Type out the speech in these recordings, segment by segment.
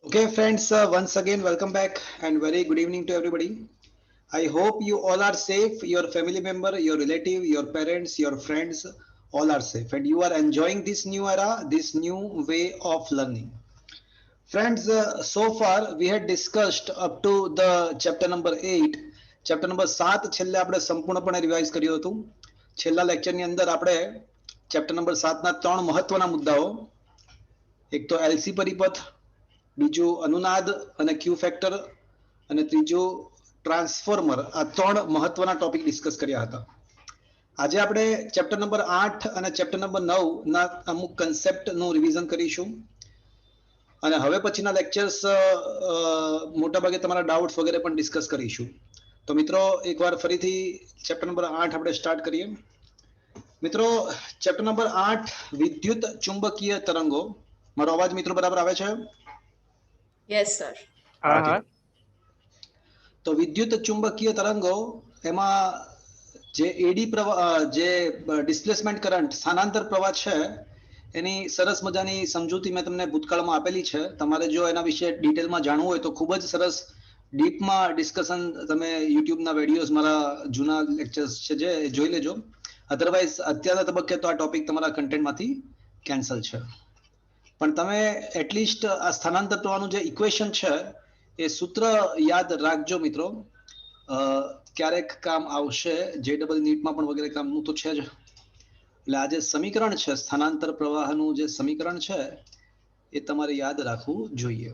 Okay, friends, once again, welcome back and very good evening to everybody. I hope you all are safe, your family member, your relative, your parents, your friends, all are safe, and you are enjoying this new era, this new way of learning. Friends, so far we had discussed up to the chapter number 8. Chapter number 7 છેલ્લે આપણે સંપૂર્ણપણે revise કર્યું હતું. છેલ્લા લેક્ચરની અંદર આપણે chapter number 7 ના ત્રણ મહત્વના મુદ્દાઓ, એક તો એલસી પરિપથ, બીજું અનુનાદ અને ક્યુ ફેક્ટર, અને ત્રીજું ટ્રાન્સફોર્મર, આ ત્રણ મહત્વના ટોપિક ડિસ્કસ કર્યા હતા. આજે આપણે ચેપ્ટર નંબર 8 અને ચેપ્ટર નંબર 9 ના અમુક કન્સેપ્ટનું રિવિઝન કરીશું. અને હવે પછીના લેક્ચર્સ મોટાભાગે તમારા ડાઉટ્સ વગેરે પણ ડિસ્કસ કરીશું. તો મિત્રો એકવાર ફરીથી ચેપ્ટર નંબર 8 આપણે સ્ટાર્ટ કરીએ. મિત્રો ચેપ્ટર નંબર 8 વિદ્યુત ચુંબકીય તરંગો. મારો અવાજ મિત્રો બરાબર આવે છે? Yes sir. હા. તો વિદ્યુત ચુંબકીય તરંગો એમાં જે એડી પ્રવાહ, જે ડિસ્પ્લેસમેન્ટ કરંટ, સ્થાનાંતર પ્રવાહ છે, એની સરસ મજાની સમજૂતી મેં તમને ભૂતકાળમાં આપેલી છે. તમારે જો એના વિશે ડિટેલમાં જાણવું હોય તો ખૂબ જ સરસ ડીપમાં ડિસ્કશન તમે યુટ્યુબના વિડીયોઝ, મારા જૂના લેક્ચર્સ છે જે જોઈ લેજો. અધરવાઇઝ અત્યારના તબક્કે તો આ ટોપિક તમારા કન્ટેન્ટમાંથી કેન્સલ છે. પણ તમે એટલીસ્ટ આ સ્થાનાંતર પ્રવાહનું જે ઇક્વેશન છે એ સૂત્ર યાદ રાખજો મિત્રો. ક્યારેક કામ આવશે, જે ડબલ નીટમાં પણ વગેરે કામનું તો છે જ. એટલે આ જે સમીકરણ છે, સ્થાનાંતર પ્રવાહનું જે સમીકરણ છે એ તમારે યાદ રાખવું જોઈએ.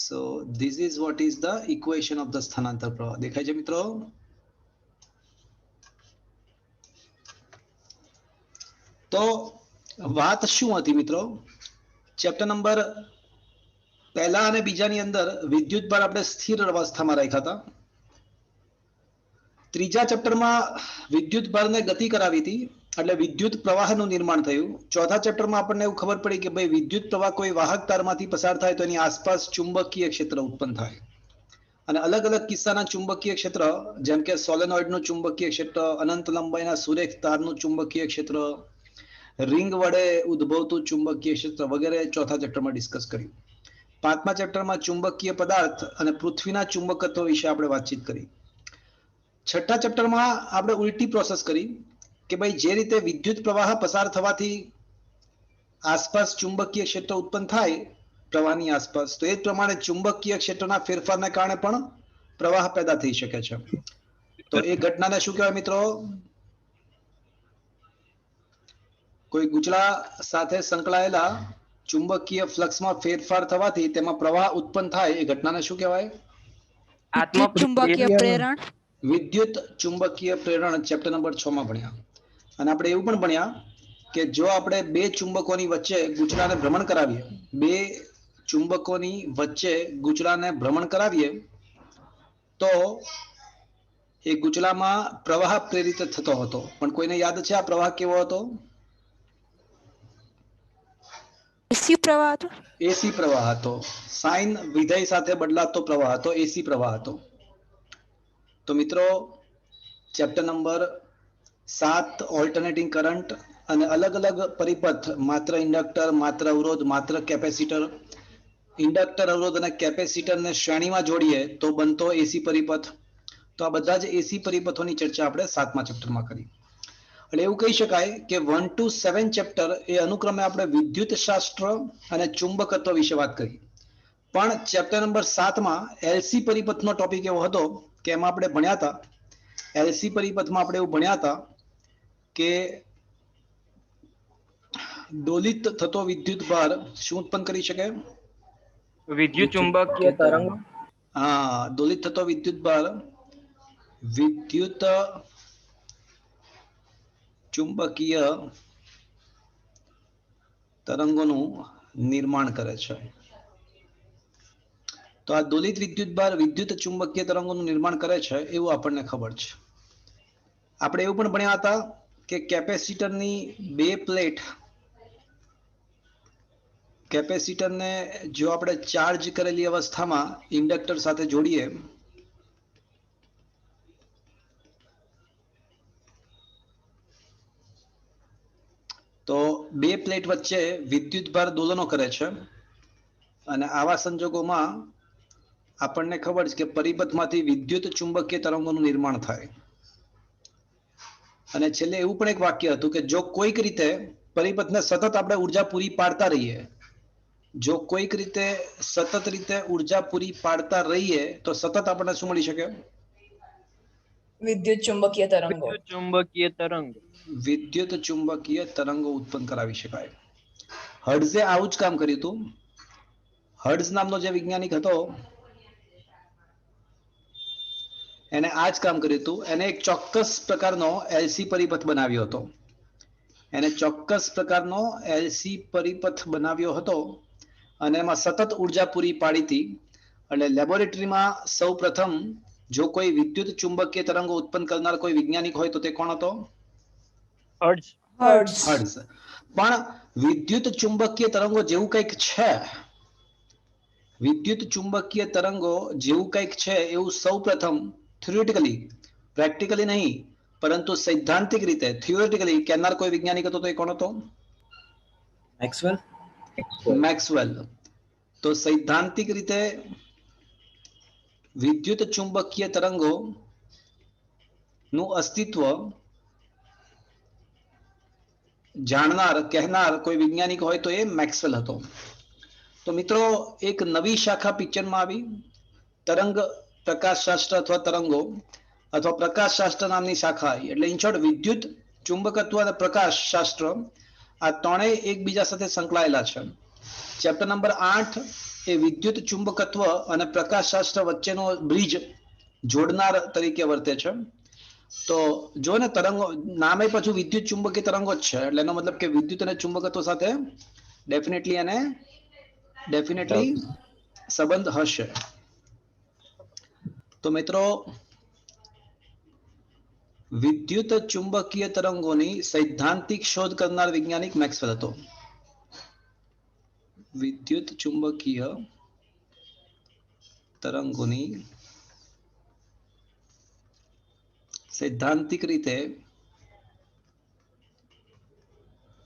So this is what is the equation of the સ્થાનાંતર પ્રવાહ. દેખાય છે મિત્રો? તો વાત શું હતી મિત્રો? ચેપ્ટર નંબર પહેલા અને બીજાની અંદર વિદ્યુત ભાર આપણે સ્થિર અવસ્થામાં રાખ્યા હતા. ત્રીજા ચેપ્ટરમાં વિદ્યુત ભારને ગતિ કરાવી હતી, એટલે વિદ્યુત પ્રવાહનું નિર્માણ થયું. ચોથા ચેપ્ટરમાં આપણને એવું ખબર પડી કે ભાઈ વિદ્યુત પ્રવાહ કોઈ વાહક તારમાંથી પસાર થાય તો એની આસપાસ ચુંબકીય ક્ષેત્ર ઉત્પન્ન થાય. અને અલગ અલગ કિસ્સાના ચુંબકીય ક્ષેત્ર, જેમ કે સોલેનોઇડનું ચુંબકીય ક્ષેત્ર, અનંત લંબાઈના સુરેખ તારનું ચુંબકીય ક્ષેત્ર, રિંગ વડે ઉદ્ભવતું ચુંબકીય ક્ષેત્ર વગેરે ચોથા ચેપ્ટરમાં ડિસ્કસ કર્યું. પાંચમા ચેપ્ટરમાં ચુંબકીય પદાર્થ અને પૃથ્વીના ચુંબકત્વ વિશે આપણે વાતચીત કરી. છઠ્ઠા ચેપ્ટરમાં આપણે ઉલટી પ્રોસેસ કરી કે ભાઈ જે રીતે વિદ્યુત પ્રવાહ પસાર થવાથી આસપાસ ચુંબકીય ક્ષેત્ર ઉત્પન્ન થાય પ્રવાહની આસપાસ, તો એ જ પ્રમાણે ચુંબકીય ક્ષેત્રના ફેરફારને કારણે પણ પ્રવાહ પેદા થઈ શકે છે. તો એ ઘટનાને શું કહેવાય મિત્રો? કોઈ ગુચળા સાથે સંકળાયેલા ચુંબકીય ફ્લક્સમાં ફેરફાર થવાથી તેમાં પ્રવાહ ઉત્પન્ન થાય, એ ઘટનાને શું કહેવાય? વિદ્યુત ચુંબકીય પ્રેરણ. વિદ્યુત ચુંબકીય પ્રેરણ ચેપ્ટર નંબર 6 માં ભણ્યા. અને આપણે એવું પણ ભણ્યા કે જો આપણે બે ચુંબકોની વચ્ચે ગુચળાને ભ્રમણ કરાવીએ, બે ચુંબકોની વચ્ચે ગુચળાને ભ્રમણ કરાવીએ તો એ ગુચળામાં પ્રવાહ પ્રેરિત થતો હતો. પણ કોઈને યાદ છે આ પ્રવાહ કેવો હતો? એસી પ્રવાહ હતો. એસી પ્રવાહ હતો. સાઇન વિધેય સાથે બદલાતો પ્રવાહ હતો, એસી પ્રવાહ હતો. તો મિત્રો ચેપ્ટર નંબર 7 ઓલ્ટરનેટિંગ કરંટ અને અલગ અલગ પરિપથ, માત્ર ઇન્ડક્ટર, માત્ર અવરોધ, માત્ર કેપેસિટર, ઇન્ડક્ટર, અવરોધ અને કેપેસિટરને શ્રેણીમાં જોડીએ તો બનતો એસી પરિપથ. તો આ બધા જ એસી પરિપથોની ચર્ચા આપણે 7મા ચેપ્ટરમાં કરી. એટલે એવું કહી શકાય કે 1 to 7 ચેપ્ટર એ અનુક્રમે આપણે વિદ્યુત શાસ્ત્ર અને ચુંબકત્વ વિશે વાત કરી. પણ ચેપ્ટર નંબર 7માં એલસી પરિપથનો ટોપિક એવો હતો કે એમાં આપણે ભણ્યા હતા, એલસી પરિપથમાં આપણે એવું ભણ્યા હતા કે દોલિત થતો વિદ્યુત ભાર શું ઉત્પન્ન કરી શકે? વિદ્યુત ચુંબકીય તરંગ. હા, દોલિત થતો વિદ્યુત ભાર વિદ્યુત ચુંબકીય તરંગોનું નિર્માણ કરે છે. તો આ દોલિત વિદ્યુત ભાર વિદ્યુત ચુંબકીય તરંગોનું નિર્માણ કરે છે એવું આપણને ખબર છે. આપણે એવું પણ ભણ્યા હતા કે કેપેસિટરની બે પ્લેટ, કેપેસિટરને જો આપણે ચાર્જ કરેલી અવસ્થામાં ઇન્ડક્ટર સાથે જોડીએ તો બે પ્લેટ વચ્ચે વિદ્યુત ભાર દોલનો કરે છે. અને આવા સંજોગોમાં આપણને ખબર છે કે પરિપથમાંથી વિદ્યુત ચુંબકીય તરંગોનું નિર્માણ થાય. અને છેલ્લે એવું પણ એક વાક્ય હતું કે જો કોઈક રીતે પરિપથને સતત આપણે ઉર્જા પૂરી પાડતા રહીએ, જો કોઈક રીતે સતત રીતે ઉર્જા પૂરી પાડતા રહીએ તો સતત આપણને શું મળી શકે? વિદ્યુત ચુંબકીય તરંગો. વિદ્યુત ચુંબકીય તરંગ. વિદ્યુત ચુંબકીય તરંગો ઉત્પન્ન કરાવી શકાય. હર્ટ્ઝે આવું જ કામ કર્યું હતું. હર્ટ્ઝ નામનો જે વૈજ્ઞાનિક હતો એને આ જ કામ કર્યું હતું. એને એક ચોક્કસ પ્રકારનો એલસી પરિપથ બનાવ્યો હતો. એને ચોક્કસ પ્રકારનો એલસી પરિપથ બનાવ્યો હતો અને એમાં સતત ઉર્જા પૂરી પાડી હતી. એટલે લેબોરેટરીમાં સૌ પ્રથમ જો કોઈ વિદ્યુત ચુંબકીય તરંગો ઉત્પન્ન કરનાર કોઈ વૈજ્ઞાનિક હોય તો તે કોણ હતો? હર્ટ્ઝ. હર્ટ્ઝ. પણ વિદ્યુત ચુંબકીય તરંગો જેવું કંઈક છે, વિદ્યુત ચુંબકીય તરંગો જેવું કંઈક છે એવું સૌ પ્રથમ થિયોરિટિકલી, પ્રેક્ટિકલી નહીં પરંતુ સૈદ્ધાંતિક રીતે થિયોરિટિકલી કહેનાર કોઈ વૈજ્ઞાનિક હતો તો એ કોણ હતો? મેક્સવેલ. મેક્સવેલ. તો સૈદ્ધાંતિક રીતે વિદ્યુત ચુંબકીય તરંગો નું અસ્તિત્વ જાણનાર કહેનાર કોઈ વૈજ્ઞાનિક હોય તો એ મેક્સવેલ હતો. તો મિત્રો એક નવી શાખા પિક્ચરમાં આવી, તરંગ પ્રકાશશાસ્ત્ર અથવા તરંગો અથવા પ્રકાશશાસ્ત્ર નામની શાખા આવી. એટલે ઇન શોર્ટ વિદ્યુત ચુંબકત્વ અને પ્રકાશશાસ્ત્ર આ ત્રણેય એકબીજા સાથે સંકળાયેલા છે. ચેપ્ટર નંબર 8 એ વિદ્યુત ચુંબકત્વ અને પ્રકાશશાસ્ત્ર વચ્ચેનો બ્રિજ જોડનાર તરીકે વર્તે છે. તો જો ને તરંગો નામે પાછું વિદ્યુત ચુંબકીય તરંગો જ છે, એટલે એનો મતલબ કે વિદ્યુત અને ચુંબકત્વ સાથે ડેફિનેટલી સંબંધ હશે. તો મિત્રો વિદ્યુત ચુંબકીય તરંગોની સૈદ્ધાંતિક શોધ કરનાર વૈજ્ઞાનિક મેક્સવેલ હતો. વિદ્યુત ચુંબકીય તરંગોની સૈદ્ધાંતિક રીતે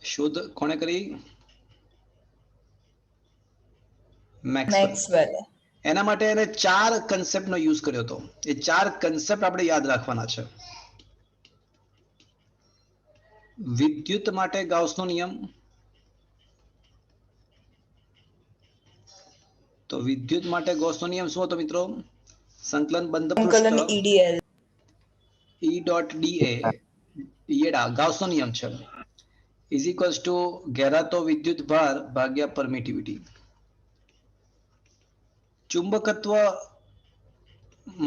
શોધ કોણે કરી? મેક્સવેલ. એના માટે એને 4 કન્સેપ્ટનો યુઝ કર્યો હતો. એ 4 કન્સેપ્ટ આપણે યાદ રાખવાના છે. વિદ્યુત માટે ગાઉસનો નિયમ. તો વિદ્યુત માટે ગૌસનો નિયમ શું હતો મિત્રો? સંકલન બંધ પૃષ્ઠ EDL E.dA ગાઉસનો નિયમ છે ઇઝ ઇક્વલ્સ ટુ ઘેરાતો વિદ્યુત ભાર ભાગ્યા પરમિટિવિટી. ચુંબકત્વ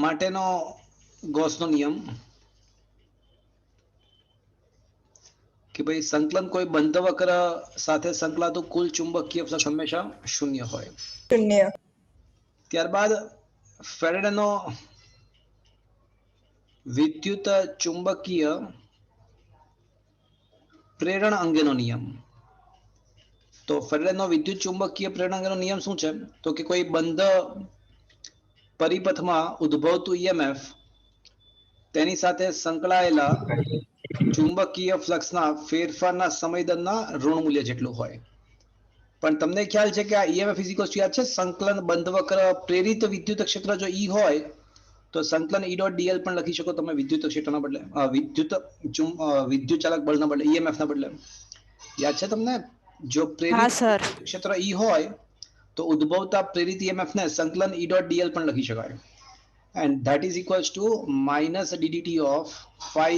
માટેનો ગૌસનો નિયમ કે ભાઈ સંકલન કોઈ બંધ વક્ર સાથે સંકળાતું કુલ ચુંબકીય ફ્લક્સ હંમેશા 0 હોય. ત્યારબાદ ફેરેડેનો વિદ્યુત ચુંબકીય પ્રેરણ અંગેનો નિયમ. તો ફેરેડેનો વિદ્યુત ચુંબકીય પ્રેરણ અંગેનો નિયમ શું છે? તો કે કોઈ બંધ પરિપથમાં ઉદ્ભવતું EMF તેની સાથે સંકળાયેલા ચુંબકીય ફ્લક્સના ફેરફારના સમય દરના ઋણ મૂલ્ય જેટલું હોય. પણ તમને ખ્યાલ છે કે આ EMF યાદ છે? સંકલન બંધ વક્ર પ્રેરિત વિદ્યુત ક્ષેત્ર જો E હોય તો સંકલન E.dl પણ લખી શકો તમે વિદ્યુત ક્ષેત્રના બદલે, વિદ્યુત ચાલક બળના બદલે, EMF ના બદલે. યાદ છે તમને? જો પ્રેરિત ક્ષેત્ર E હોય તો ઉદ્ભવતા પ્રેરિત EMF ને સંકલન E.dl પણ લખી શકાય. And that is equals to minus ddt of phi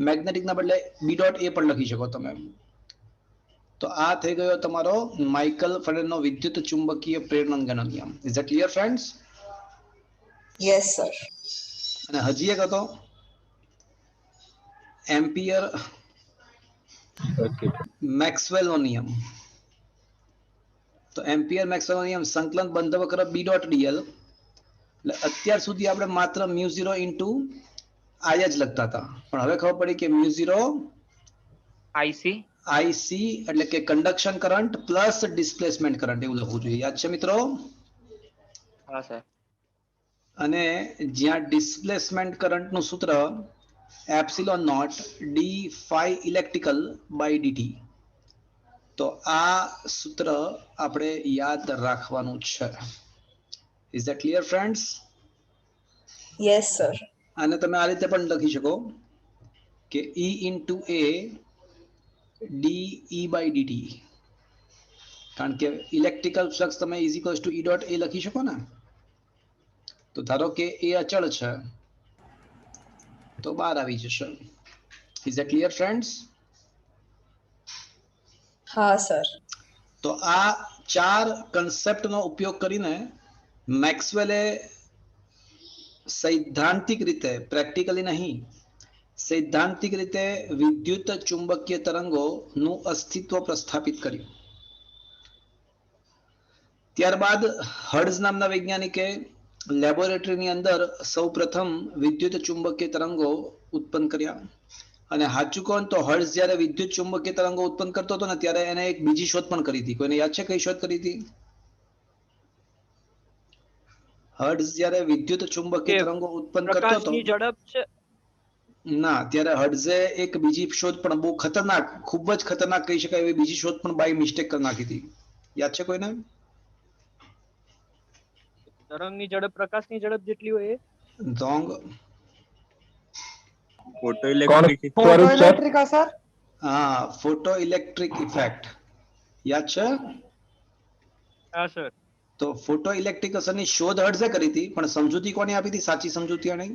magnetic ના બદલે B.A પણ લખી શકો તમે. તો આ થઈ ગયો તમારો માઇકલ ફેરેડેનો વિદ્યુત ચુંબકીય પ્રેરણ અંગેનો નિયમ. Is that clear friends? Yes sir. અને હજી એક હતો એમ્પિયર મેક્સવેલનો નિયમ. તો એમ્પિયર મેક્સવેલનો નિયમ સંકલન બંધ વક્ર B.dl. એટલે અત્યાર સુધી આપણે માત્ર મ્યુ0 ઇન્ટુ I જ લખતા હતા, પણ હવે ખબર પડી કે મ્યુ0 IC એટલે કે conduction current plus displacement current એવું લખવું જોઈએ. યાદ છે મિત્રો? હા સર. અને જ્યાં ડિસ્પ્લેસમેન્ટ કરંટનું સૂત્ર epsilon naught d phi electrical by dt. તો આ સૂત્ર આપણે યાદ રાખવાનું છે. Is that clear friends? Yes, sir. આને તમે આ રીતે પણ લખી શકો કે E into A dE by dt, કારણ કે ઇલેક્ટ્રિકલ ફ્લક્સ તમે is equals two E dot A લખી શકો ને. તો ધારો કે એ અચળ છે તો બહાર આવી જશે. Is that clear friends? હા સર. તો આ ચાર કન્સેપ્ટનો ઉપયોગ કરીને મેક્સવેલે સૈદ્ધાંતિક રીતે, પ્રેક્ટિકલી નહીં, સૈદ્ધાંતિક રીતે વિદ્યુત ચુંબકીય તરંગોનું અસ્તિત્વ પ્રસ્થાપિત કર્યું. ત્યારબાદ હર્ટ્ઝ નામના વૈજ્ઞાનિકે લેબોરેટરીની અંદર સૌપ્રથમ વિદ્યુત ચુંબકીય તરંગો ઉત્પન્ન કર્યા. અને સાચું કહો તો હર્ટ્ઝ જ્યારે વિદ્યુત ચુંબકીય તરંગો ઉત્પન્ન કરતો હતો ને ત્યારે એને એક બીજી શોધ પણ કરી હતી. કોઈને યાદ છે કઈ શોધ કરી હતી? હર્ટ્ઝ જ્યારે વિદ્યુત ચુંબકીય તરંગો ઉત્પન્ન કરતો હતો, પ્રકાશની ઝડપ છે. ના, ત્યારે હર્ટ્ઝે એક બીજી શોધ પણ બહુ ખતરનાક, ખૂબ જ ખતરનાક કહી શકાય એવી બીજી શોધ પણ બાય મિસ્ટેક કરી નાખી હતી. યાદ છે કોઈને? તરંગની ઝડપ પ્રકાશની ઝડપ જેટલી હોય એ? રોંગ. Photo electric sir. હા, ફોટો ઇલેક્ટ્રિક ઇફેક્ટ. યાદ છે? હા સર. તો ફોટો ઇલેક્ટ્રિક અસરની શોધ હર્ટ્ઝે કરી હતી, પણ સમજૂતી કોને આપી હતી? સાચી સમજૂતી આની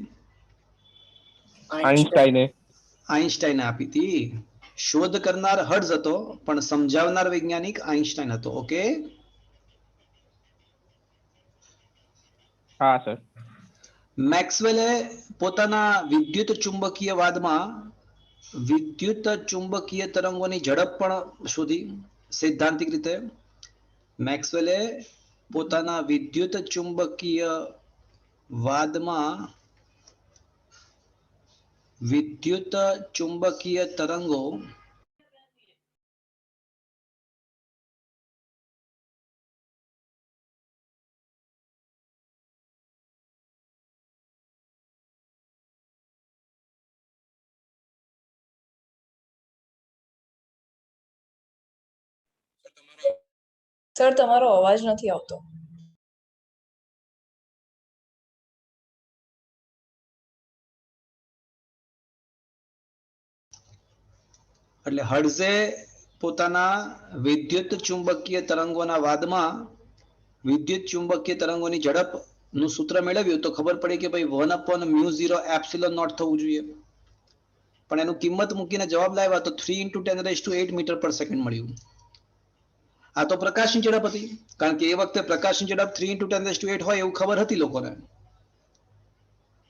આઈન્સ્ટાઈને આપી હતી. શોધ કરનાર હર્ટ્ઝ હતો, પણ સમજાવનાર વૈજ્ઞાનિક આઈન્સ્ટાઈન હતો. ઓકે. હા સર. મેક્સવેલે પોતાના વિદ્યુત ચુંબકીય વાદમાં વિદ્યુત ચુંબકીય તરંગોની ઝડપ પણ શોધી સૈદ્ધાંતિક રીતે. મેક્સવેલે પોતાના વિદ્યુત ચુંબકીય વાદમાં વિદ્યુત ચુંબકીય તરંગો સર તમારો અવાજ નથી આવતો. એટલે હર્ટ્ઝે પોતાના વિદ્યુત ચુંબકીય તરંગોના વાદમાં વિદ્યુત ચુંબકીય તરંગોની ઝડપનું સૂત્ર મેળવ્યું તો ખબર પડી કે ભાઈ 1/μ0 એપ્સિલોન નોટ થવું જોઈએ. પણ એનું કિંમત મૂકીને જવાબ લાવ્યા તો 3 × 10⁸ મીટર પર સેકન્ડ મળ્યું. આ તો પ્રકાશની ઝડપ હતી, કારણ કે એ વખતે પ્રકાશની ઝડપ 3 × 10⁸ હોય એવું ખબર હતી લોકોને.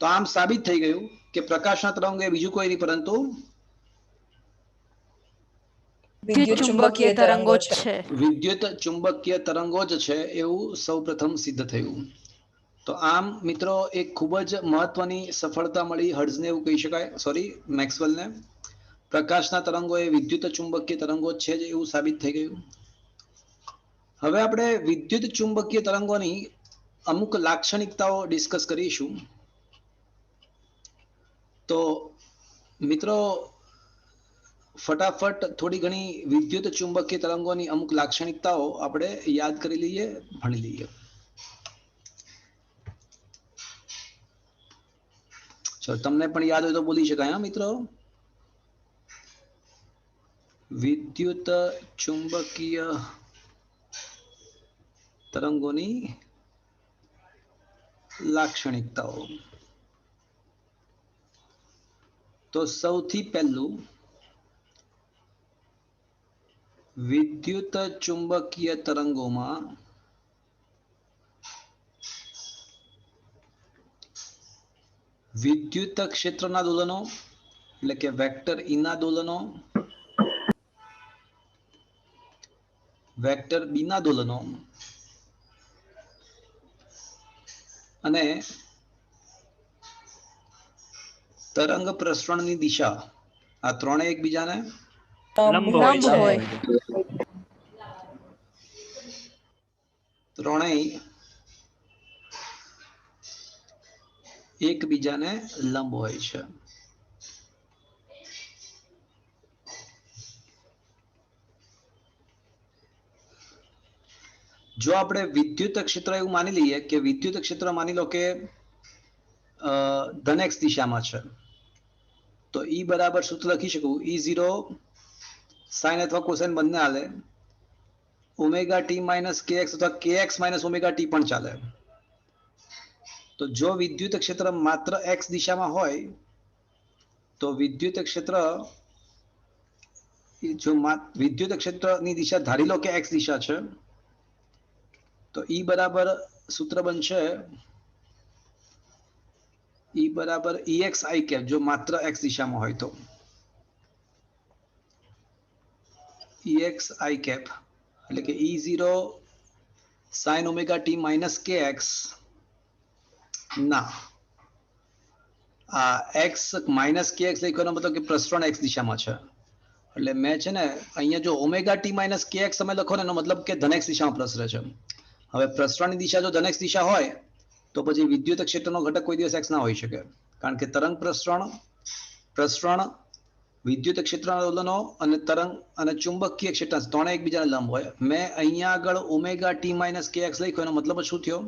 તો આમ સાબિત થઈ ગયું કે પ્રકાશના તરંગો એ બીજું કોઈ નહીં પરંતુ વિદ્યુત ચુંબકીય તરંગો છે. વિદ્યુત ચુંબકીય તરંગો જ છે એવું સૌપ્રથમ સિદ્ધ થયું. તો આમ મિત્રો એક ખૂબ જ મહત્વની સફળતા મળી હર્ટ્ઝને એવું કહી શકાય, સોરી મેક્સવેલને. પ્રકાશના તરંગો એ વિદ્યુત ચુંબકીય તરંગો છે જ એવું સાબિત થઈ ગયું. હવે આપણે વિદ્યુત ચુંબકીય તરંગોની અમુક લાક્ષણિકતાઓ ડિસ્કસ કરીશું. તો મિત્રો ફટાફટ થોડી ઘણી વિદ્યુત ચુંબકીય તરંગોની અમુક લાક્ષણિકતાઓ આપણે યાદ કરી લઈએ, ભણી લઈએ. ચલો, તમને પણ યાદ હોય તો બોલી શકાય. હા મિત્રો, વિદ્યુત ચુંબકીય તરંગોની લાક્ષણિકતાઓ. તો સૌથી પહેલું, વિદ્યુત ચુંબકીય તરંગોમાં વિદ્યુત ક્ષેત્રના દોલનો એટલે કે વેક્ટર E ના દોલનો, વેક્ટર B ના દોલનો અને તરંગ પ્રસરણની દિશા, આ ત્રણે એકબીજાને લંબ હોય. ત્રણેય એકબીજાને લંબ હોય છે. જો આપણે વિદ્યુત ક્ષેત્ર એવું માની લઈએ કે વિદ્યુત ક્ષેત્ર માની લો કે ધન x દિશામાં છે, તો E બરાબર સૂત્ર લખી શકું E0 sin અથવા કોસાઇન બંને હાલે, ઓમેગા ટી માઇનસ kx અથવા kx માઇનસ ઓમેગા ટી પણ ચાલે. તો જો વિદ્યુત ક્ષેત્ર માત્ર x દિશામાં હોય તો વિદ્યુત ક્ષેત્ર જો વિદ્યુત ક્ષેત્રની દિશા ધારી લો કે x દિશા છે, તો E બરાબર સૂત્ર બનશે E બરાબર ex i cap જો માત્ર x દિશામાં હોય તો ex i cap એટલે કે E0 sin omega T minus kx ના આ x માઇનસ kx લખવાનો મતલબ કે પ્રસરણ x દિશામાં છે, એટલે મેં છે ને અહીંયા જો ઓમેગા ટી માઇનસ kx તમે લખો ને એનો મતલબ કે ધન x દિશામાં પ્રસરે છે. હવે પ્રસરણની દિશા જો ધન x દિશા હોય તો પછી વિદ્યુત ક્ષેત્રનો ઘટક કોઈ દિવસ x ના હોઈ શકે, કારણ કે તરંગ પ્રસરણ વિદ્યુત ક્ષેત્રના દોલનો અને તરંગ અને ચુંબકીય ક્ષેત્ર ત્રણે એકબીજાને લંબ હોય. મેં અહીંયા આગળ ઓમેગા ટી માઇનસ kx લખ્યો એનો મતલબ શું થયો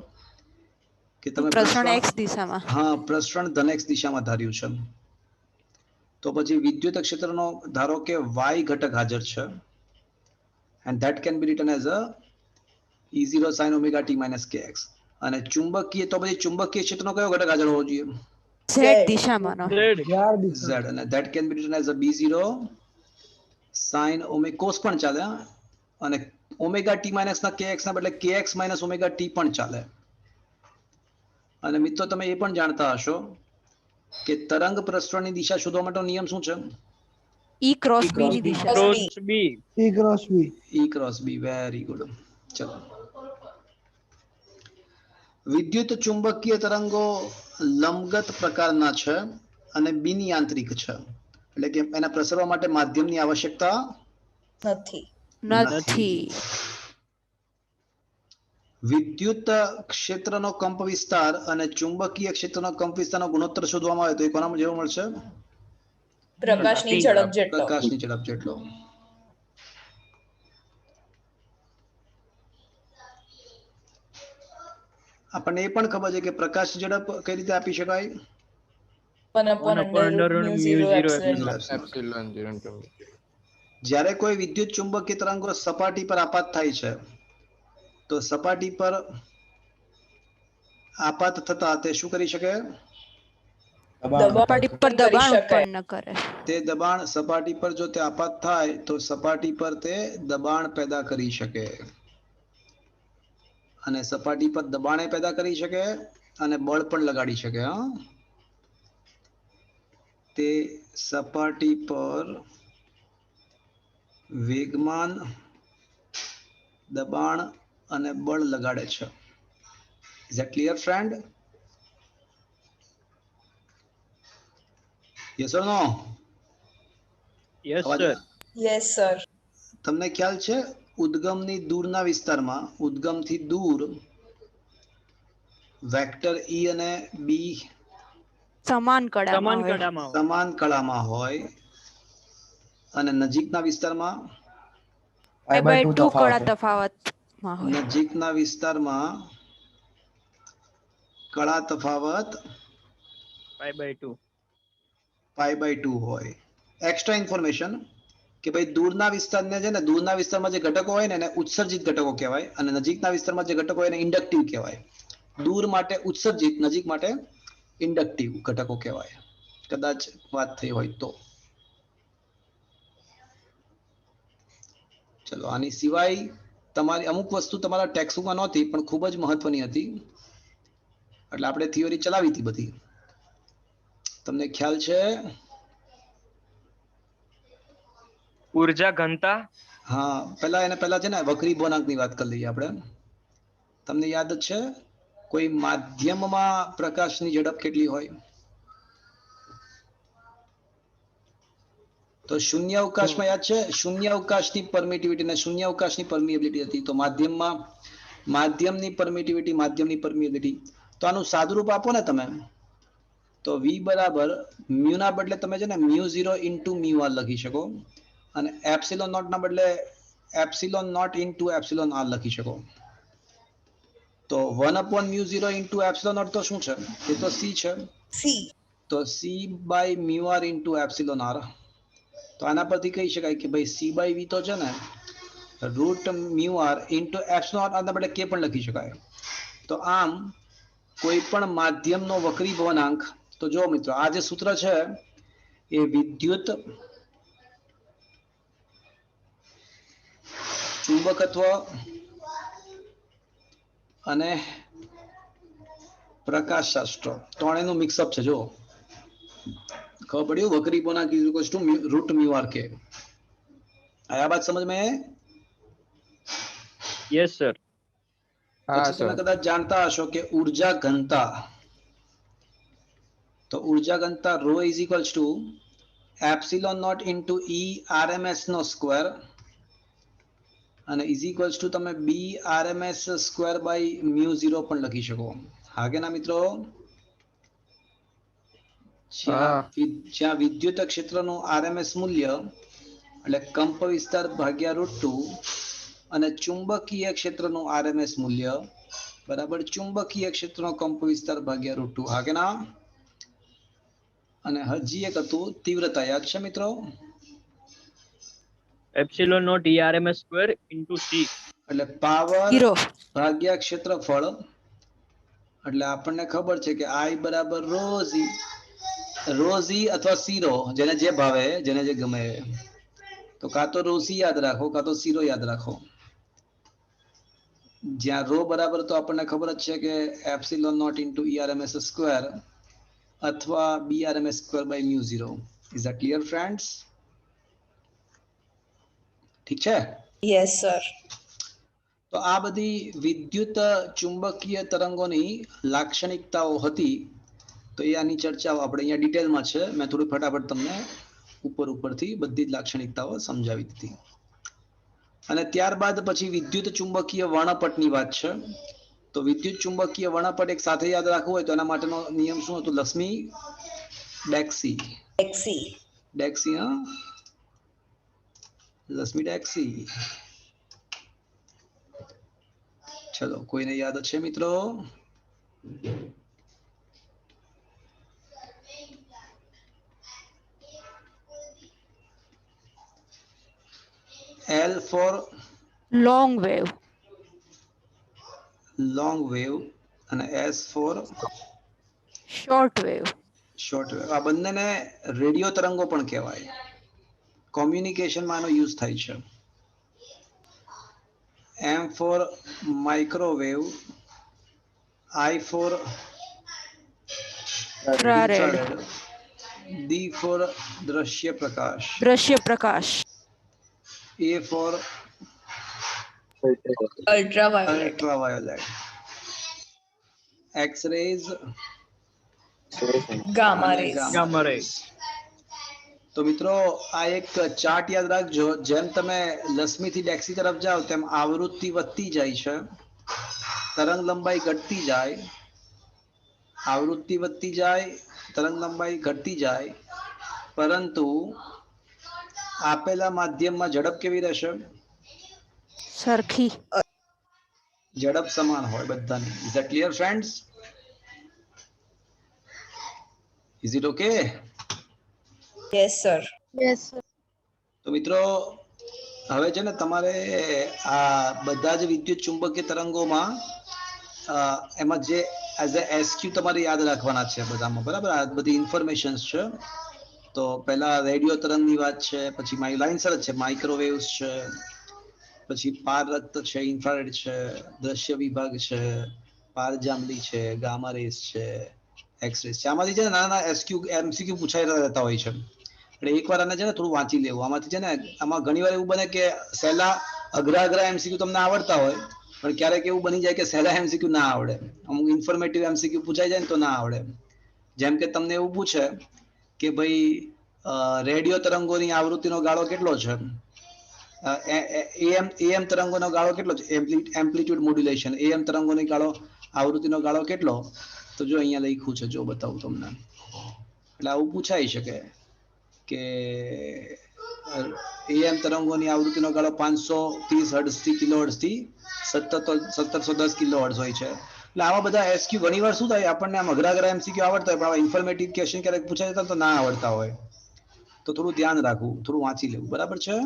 કે તમે પ્રસરણ x દિશામાં. હા, પ્રસરણ ધન x દિશામાં ધાર્યું છે, તો પછી વિદ્યુત ક્ષેત્રનો ધારો કે y ઘટક હાજર છે, and that can be written as a E0 sin omega t minus kx. અને ચુંબકીય તો પછી ચુંબકીય ક્ષેત્રનો કયો ઘટક હાજર હોવો જોઈએ? z દિશામાંનો. z, અને that can be written as a B0 sin omega cos પણ ચાલે, અને ઓમેગા ટી માઇનસ ના kx ના બદલે kx માઇનસ ઓમેગા ટી પણ ચાલે. અને મિત્રો તમે એ પણ જાણતા હશો કે તરંગ પ્રસરણની દિશા શોધવા માટેનો નિયમ શું છે? E ક્રોસ b ની દિશા. E cross b. Very good. ચલો, વિદ્યુત ચુંબકીય તરંગો લંબગત પ્રકારના છે અને બિનયાંત્રિક છે, એટલે કે એના પ્રસરવા માટે માધ્યમની આવશ્યકતા નથી. વિદ્યુત ક્ષેત્રનો કંપ વિસ્તાર અને ચુંબકીય ક્ષેત્રનો કંપ વિસ્તારનો ગુણોત્તર શોધવામાં આવે તો એ કોના જેવો મળશે? પ્રકાશની ઝડપ જેટલો. પ્રકાશની ઝડપ જેટલો. આપણને એ પણ ખબર છે કે પ્રકાશની ઝડપ કઈ રીતે આપી શકાય? 1/√μ0 જ્યારે કોઈ વિદ્યુત ચુંબકીય તરંગો સપાટી પર આપાત થાય છે તો સપાટી પર આપાત થતા તે શું કરી શકે? સપાટી પર દબાણ ઉત્પન્ન કરે. તે દબાણ સપાટી પર જો તે આપાત થાય તો સપાટી પર તે દબાણ પેદા કરી શકે, અને સપાટી પર દબાણે પેદા કરી શકે અને બળ પણ લગાડી શકે. હા, તે સપાટી પર વેગમાન, દબાણ અને બળ લગાડે છે. Is that clear, friend? Yes or no? Yes sir. Yes sir. તમને ખ્યાલ છે ઉદ્ગમની દૂરના વિસ્તારમાં, ઉદ્ગમથી દૂર વેક્ટર E અને B સમાન કળામાં હોય. સમાન કળામાં હોય, અને નજીકના વિસ્તારમાં π/2 કળા તફાવતમાં હોય. નજીકના વિસ્તારમાં કળા તફાવત π/2 હોય. એક્સ્ટ્રા ઇન્ફોર્મેશન કે ભાઈ દૂરના વિસ્તારને છે ને, દૂરના વિસ્તારમાં જે ઘટકો હોય ને એને ઉત્સર્જિત ઘટકો કહેવાય, અને નજીકના વિસ્તારમાં જે ઘટકો હોય એને ઇન્ડક્ટિવ કહેવાય. દૂર માટે ઉત્સર્જિત, નજીક માટે ઇન્ડક્ટિવ ઘટકો કહેવાય. કદાચ વાત થઈ હોય તો. ચલો, આની સિવાય તમારી અમુક વસ્તુ તમારા ટેક્સ્ટબુકમાં નહોતી પણ ખૂબ જ મહત્વની હતી, એટલે આપણે થિયરી ચલાવી હતી બધી. તમને ખ્યાલ છે? ઉર્જા ઘનતા. હા, પહેલા છે ને વક્રી બોનાંકની વાત કરી લઈએ આપણે. તમને યાદ છે કોઈ માધ્યમમાં પ્રકાશની ઝડપ કેટલી હોય? તો શૂન્ય અવકાશમાં યાદ છે, શૂન્ય અવકાશની પરમિટિવિટી અને શૂન્ય અવકાશની પરમિએબિલિટી હતી. તો માધ્યમની પરમિટિવિટી. તો આનું સાદુરૂપ આપો ને તમે, તો V બરાબર મ્યુ ના બદલે તમે છે ને μ0 ઇન્ટુ μr લખી શકો, અને એપ્સિલોન નોટ ના બદલે epsilon naught into epsilon r લખી શકો. તો 1/μ0 ઇન્ટુ એપ્સિલોન નોટ તો શું છે? એ તો c છે. સી. તો c by mu R into epsilon R. તો આના પરથી કહી શકાય કે ભાઈ c બાય v તો છે ને root mu R into epsilon R, આના બદલે k પણ લખી શકાય. તો આમ કોઈ પણ માધ્યમનો વક્રી ભવનાંક, તો જો મિત્રો આ જે સૂત્ર છે એ વિદ્યુત ચુંબકત્વ અને પ્રકાશશાસ્ત્ર ત્રણેયનું મિક્સઅપ છે. જો ખબર પડ્યું? વક્રી ભવનાંક is equals to root mu R K. આયા બાત સમજ में? Yes sir. પછી તમે કદાચ જાણતા હશો કે ઊર્જા ઘનતા, તો ઊર્જા ઘનતા rho is equals to epsilon naught into E RMS નો સ્ક્વેર અને ઇઝ ઇક્વલ્સ ટુ તમે B RMS square by mu 0 પણ લખી શકો. હા કે ના મિત્રો? જ્યાં વિદ્યુત ક્ષેત્રનું આરએમએસ મૂલ્ય એટલે કંપ વિસ્તાર ભાગ્યા √2 અને ચુંબકીય ક્ષેત્રનું આરએમએસ મૂલ્ય બરાબર ચુંબકીય ક્ષેત્રનો કંપ વિસ્તાર ભાગ્યા √2. હા કે ના? અને હજી એક હતું તીવ્રતા, યાદ છે મિત્રો? Epsilon naught E RMS square into C એટલે પાવર 0 ભાગ્યા ક્ષેત્રફળ. એટલે આપણને ખબર છે કે I બરાબર રોઝી અથવા સીરો, જેને જે ભાવે, જેને જે ગમે. તો કાં તો રોઝી યાદ રાખો કાં તો સીરો યાદ રાખો. જ્યાં રો બરાબર તો આપણને ખબર જ છે કે epsilon naught into E RMS square અથવા B RMS square by mu 0. Is that clear friends? ઠીક છે? Yes sir. તો આ બધી વિદ્યુત ચુંબકીય તરંગોની લાક્ષણિકતાઓ હતી. તો એ આની ચર્ચાઓ આપણે અહીંયા ડિટેલમાં છે. મેં થોડું ફટાફટ તમને ઉપરથી બધી જ લાક્ષણિકતાઓ સમજાવી દીધી. અને ત્યારબાદ પછી વિદ્યુત ચુંબકીય વર્ણપટની વાત છે. તો વિદ્યુત ચુંબકીય વર્ણપટ એક સાથે યાદ રાખવું હોય તો એના માટેનો નિયમ શું હતો? લક્ષ્મી ડેક્સી. ડેક્સી, હા, લક્ષ્મી ડેક્સી. ચલો, કોઈને યાદ છે મિત્રો? L for long wave અને S for short wave. આ બંનેને રેડિયો તરંગો પણ કહેવાય. કોમ્યુનિકેશનમાં આનો યુઝ થાય છે. M for microwave, I for infrared D for દ્રશ્ય પ્રકાશ, A for ultraviolet, X-rays, gamma rays. તો મિત્રો આ એક ચાર્ટ યાદ રાખજો. જેમ તમે લક્ષ્મીથી ડેક્સી તરફ જાઓ તેમ આવૃત્તિ વધતી જાય છે, તરંગ લંબાઈ ઘટતી જાય. આવૃત્તિ વધતી જાય, તરંગ લંબાઈ ઘટતી જાય, પરંતુ આપેલા માધ્યમમાં ઝડપ કેવી રહેશે? સરખી. ઝડપ સમાન હોય બધાની. Is that clear friends? Is it okay? Yes sir. તો મિત્રો હવે છે ને તમારે આ બધા જ વિદ્યુત ચુંબકીય તરંગોમાં એમાં જે એઝ અ એસક્યુ તમારે યાદ રાખવાના છે બધામાં, બરાબર? આ બધી ઇન્ફોર્મેશન્સ છે. તો પહેલા રેડિયો તરંગની વાત છે, પછી લાઇનસર જ છે, માઇક્રોવેવ્સ છે, પછી પારરક્ત છે, ઇન્ફ્રારેડ છે, દ્રશ્ય વિભાગ છે, પારજાંબલી છે, ગામા રેસ છે, એક્સરેસ છે. આમાંથી છે ને નાના એસક્યુ એમસીક્યુ પૂછાઈ રહેતા હોય છે. એટલે એકવાર આને છે ને થોડું વાંચી લેવું. આમાંથી છે ને આમાં ઘણી વાર એવું બને કે સહેલા અઘરા એમસીક્યુ તમને આવડતા હોય, પણ ક્યારેક એવું બની જાય કે સહેલા એમસીક્યુ ના આવડે. અમુક ઇન્ફોર્મેટિવ એમસીક્યુ પૂછાઈ જાય ને તો ના આવડે. જેમ કે તમને એવું પૂછે કે ભાઈ રેડિયો તરંગોની આવૃત્તિનો ગાળો કેટલો છે? એમ તરંગોનો ગાળો કેટલો છે? એમ્પ્લિટ્યુડ મોડ્યુલેશન, એમ તરંગોની આવૃત્તિનો ગાળો કેટલો? તો જો અહીંયા લખ્યું છે, જો બતાવું તમને. એટલે આવું પૂછાઈ શકે કે AM તરંગોની આવૃત્તિનો ગાળો 530 હર્ટ્ઝ થી કિલોહર્ટ્ઝ થી 1710 કિલોહર્ટ્ઝ હોય છે. એટલે આવા બધા એસક્યુ ઘણી વાર શું થાય આપણને આમ અઘરા એમસીક્યુ આવડતા હોય પણ આવા ઇન્ફોર્મેટિવ ક્વેશ્ચન ક્યારેક પૂછાય જતા તો ના આવડતા હોય, તો થોડું ધ્યાન રાખવું, થોડું વાંચી લેવું. બરાબર છે?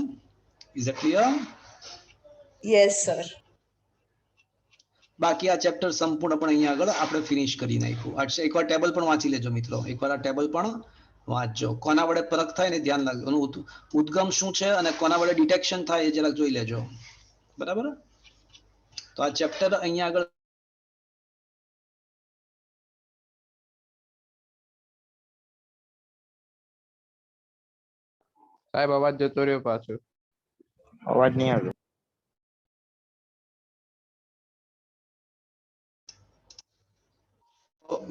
Is it clear? Yes sir. બાકી આ ચેપ્ટર સંપૂર્ણપણે અહીંયા આગળ આપણે ફિનિશ કરી નાખ્યું. એકવાર ટેબલ પણ વાંચી લેજો મિત્રો, એકવાર આ ટેબલ પણ વાંચજો. કોના વડે પરખ થાય ને ધ્યાન રાખજો, એનું ઉદ્ગમ શું છે અને કોના વડે ડિટેક્શન થાય એ જરાક જોઈ લેજો. બરાબર? તો આ ચેપ્ટર અહીંયા આગળ સાહેબ અવાજ જતો રહ્યો પાછો. અવાજ નહીં આવે.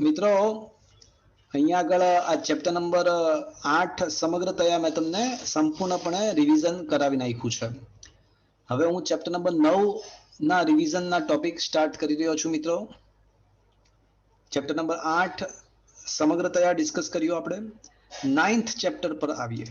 મિત્રો અહીંયા આગળ આ ચેપ્ટર નંબર 8 સમગ્રતયા મેં તમને સંપૂર્ણપણે રિવિઝન કરાવી નાખ્યું છે. હવે હું ચેપ્ટર નંબર 9 ના રિવિઝનના ટોપિક સ્ટાર્ટ કરી રહ્યો છું મિત્રો. ચેપ્ટર નંબર 8 સમગ્રતયા ડિસ્કસ કર્યું આપણે. 9th ચેપ્ટર પર આવીએ.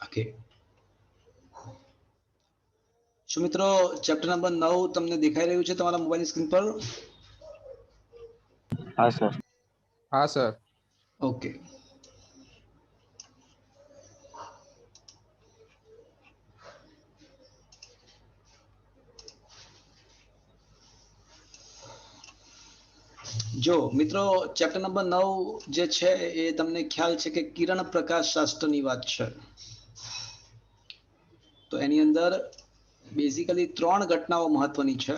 ઓકે, શું મિત્રો ચેપ્ટર નંબર 9 તમને દેખાઈ રહ્યું છે તમારા મોબાઈલની સ્ક્રીન પર? હા સર. હા સર. ઓકે, જો મિત્રો ચેપ્ટર નંબર 9 જે છે એ તમને ખ્યાલ છે કે કિરણ પ્રકાશ શાસ્ત્રની વાત છે. તો એની અંદર બેઝિકલી 3 ઘટનાઓ મહત્વની છે,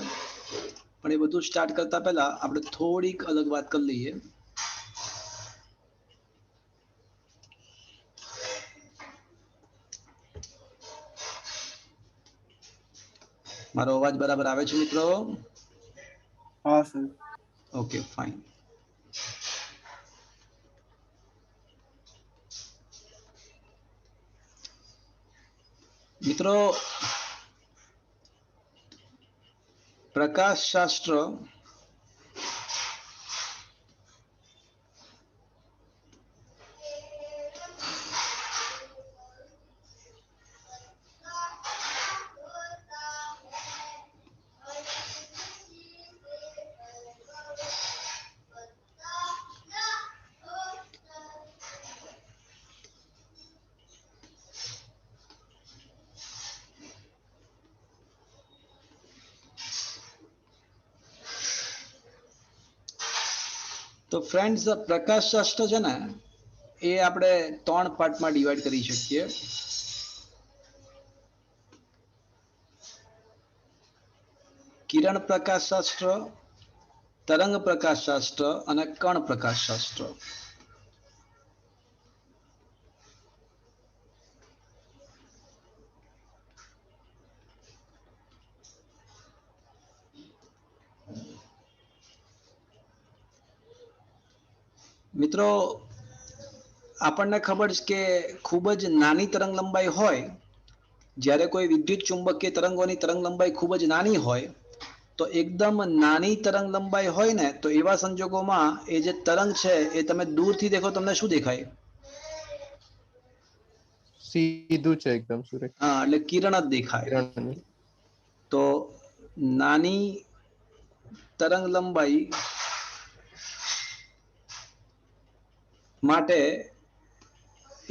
પણ એ બધું સ્ટાર્ટ કરતા પહેલા આપણે થોડીક અલગ વાત કરી લઈએ. મારો અવાજ બરાબર આવે છે મિત્રો? હા સર. Okay, fine. મિત્રો પ્રકાશ શાસ્ત્ર તો ફ્રેન્ડ્સ પ્રકાશ શાસ્ત્ર છે ને એ આપણે 3 પાર્ટમાં ડિવાઈડ કરી શકીએ. કિરણ પ્રકાશ શાસ્ત્ર, તરંગ પ્રકાશ શાસ્ત્ર અને કણ પ્રકાશ શાસ્ત્ર. મિત્રો આપણને ખબર છે કે ખૂબ જ નાની તરંગ લંબાઈ હોય, જ્યારે કોઈ વિદ્યુત ચુંબકીય તરંગોની તરંગ લંબાઈ ખૂબ જ નાની હોય, તો એકદમ નાની તરંગ લંબાઈ હોય ને તો એવા સંજોગોમાં એ જે તરંગ છે એ તમે દૂરથી દેખો તમને શું દેખાય? સીધું છે એકદમ સુરેખ. હા, એટલે કિરણ જ દેખાય. તો નાની તરંગ લંબાઈ માટે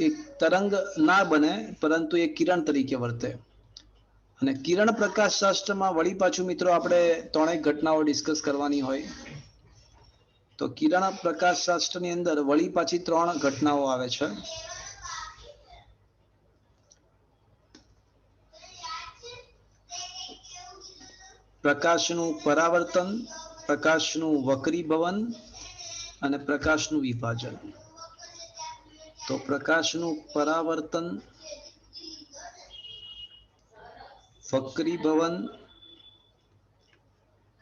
એક તરંગ ના બને પરંતુ એ કિરણ તરીકે વર્તે. અને કિરણ પ્રકાશ શાસ્ત્રમાં વળી પાછું મિત્રો આપણે 3 ઘટનાઓ ડિસ્કસ કરવાની હોય. તો કિરણ પ્રકાશશાસ્ત્રની અંદર વળી પાછી 3 ઘટનાઓ આવે છે. પ્રકાશનું પરાવર્તન, પ્રકાશનું વક્રીભવન અને પ્રકાશનું વિભાજન. તો પ્રકાશનું પરાવર્તન, વક્રીભવન,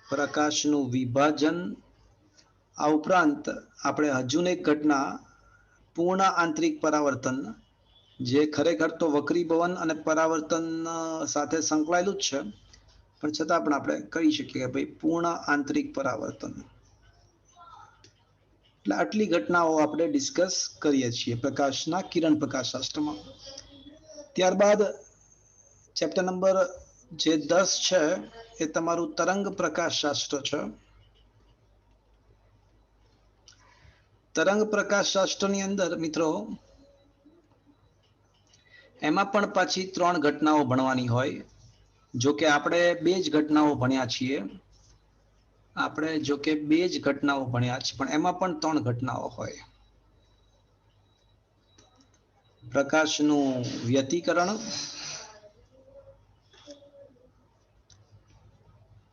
પ્રકાશનું વિભાજન, આ ઉપરાંત આપણે હજુ એક ઘટના પૂર્ણ આંતરિક પરાવર્તન, જે ખરેખર તો વક્રીભવન અને પરાવર્તન સાથે સંકળાયેલું જ છે, પણ છતાં પણ આપણે કહી શકીએ કે ભાઈ પૂર્ણ આંતરિક પરાવર્તન. એટલે આટલી ઘટનાઓ આપણે ડિસ્કસ કરીએ છીએ પ્રકાશના કિરણ પ્રકાશશાસ્ત્રમાં. ત્યારબાદ ચેપ્ટર નંબર જે 10 છે એ તમારું તરંગ પ્રકાશશાસ્ત્ર છે. તરંગ પ્રકાશશાસ્ત્રની અંદર મિત્રો એમાં પણ પાછી 3 ઘટનાઓ ભણવાની હોય. જો કે આપણે 2 જ ઘટનાઓ ભણ્યા છીએ, પણ એમાં પણ 3 ઘટનાઓ હોય. પ્રકાશનું વ્યતિકરણ,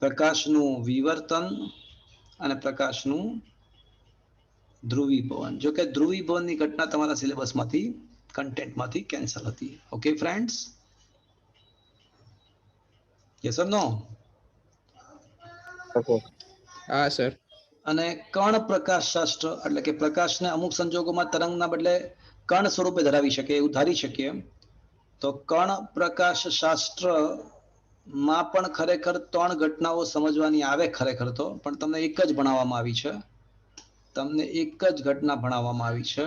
પ્રકાશનું વિવર્તન અને પ્રકાશનું ધ્રુવીભવન. જો કે ધ્રુવીભવનની ઘટના તમારા સિલેબસમાંથી કન્ટેન્ટમાંથી કેન્સલ હતી. ઓકે ફ્રેન્ડ્સ, યસ ઓર નો? હા સર. અને કણ પ્રકાશશાસ્ત્ર એટલે કે પ્રકાશને અમુક સંજોગોમાં તરંગના બદલે કણ સ્વરૂપે ધરાવી શકે એવું ધારી શકીએ. તો કણ પ્રકાશશાસ્ત્રમાં પણ ખરેખર 3 ઘટનાઓ સમજવાની આવે ખરેખર તો, પણ તમને એક જ ભણાવવામાં આવી છે. તમને એક જ ઘટના ભણાવવામાં આવી છે,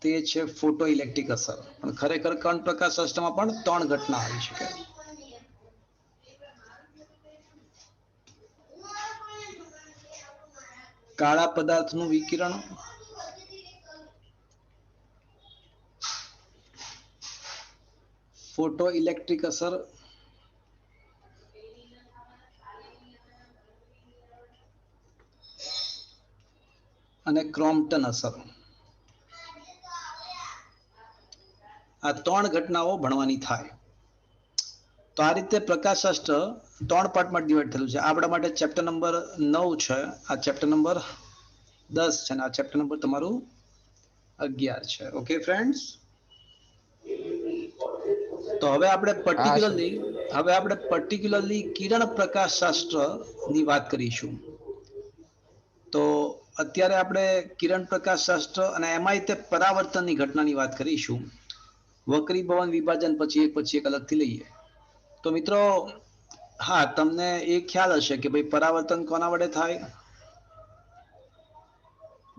તે છે ફોટો ઇલેક્ટ્રિક અસર. પણ ખરેખર કણ પ્રકાશશાસ્ત્રમાં પણ 3 ઘટના આવી શકે. કાળા પદાર્થનું વિકિરણ, ફોટો ઇલેક્ટ્રિક અસર, અને ક્રોમ્પટન અસર. આ 3 ઘટનાઓ ભણવાની થાય. તો આ રીતે પ્રકાશશાસ્ત્ર 3 પાર્ટમાં ડિવાઈડ થયેલું છે. આપણા માટે ચેપ્ટર નંબર 9 છે, આ ચેપ્ટર નંબર 10 છે, અને આ ચેપ્ટર નંબર તમારું 11 છે. ઓકે ફ્રેન્ડ્સ, તો હવે આપણે પર્ટિક્યુલરલી કિરણ પ્રકાશશાસ્ત્રની વાત કરીશું. તો અત્યારે આપણે કિરણ પ્રકાશશાસ્ત્ર અને એમાંય તે પરાવર્તનની ઘટનાની વાત કરીશું. વક્રીભવન, વિભાજન પછી એક અલગથી લઈએ. તો મિત્રો, હા, તમને એ ખ્યાલ હશે કે ભાઈ પરાવર્તન કોના વડે થાય?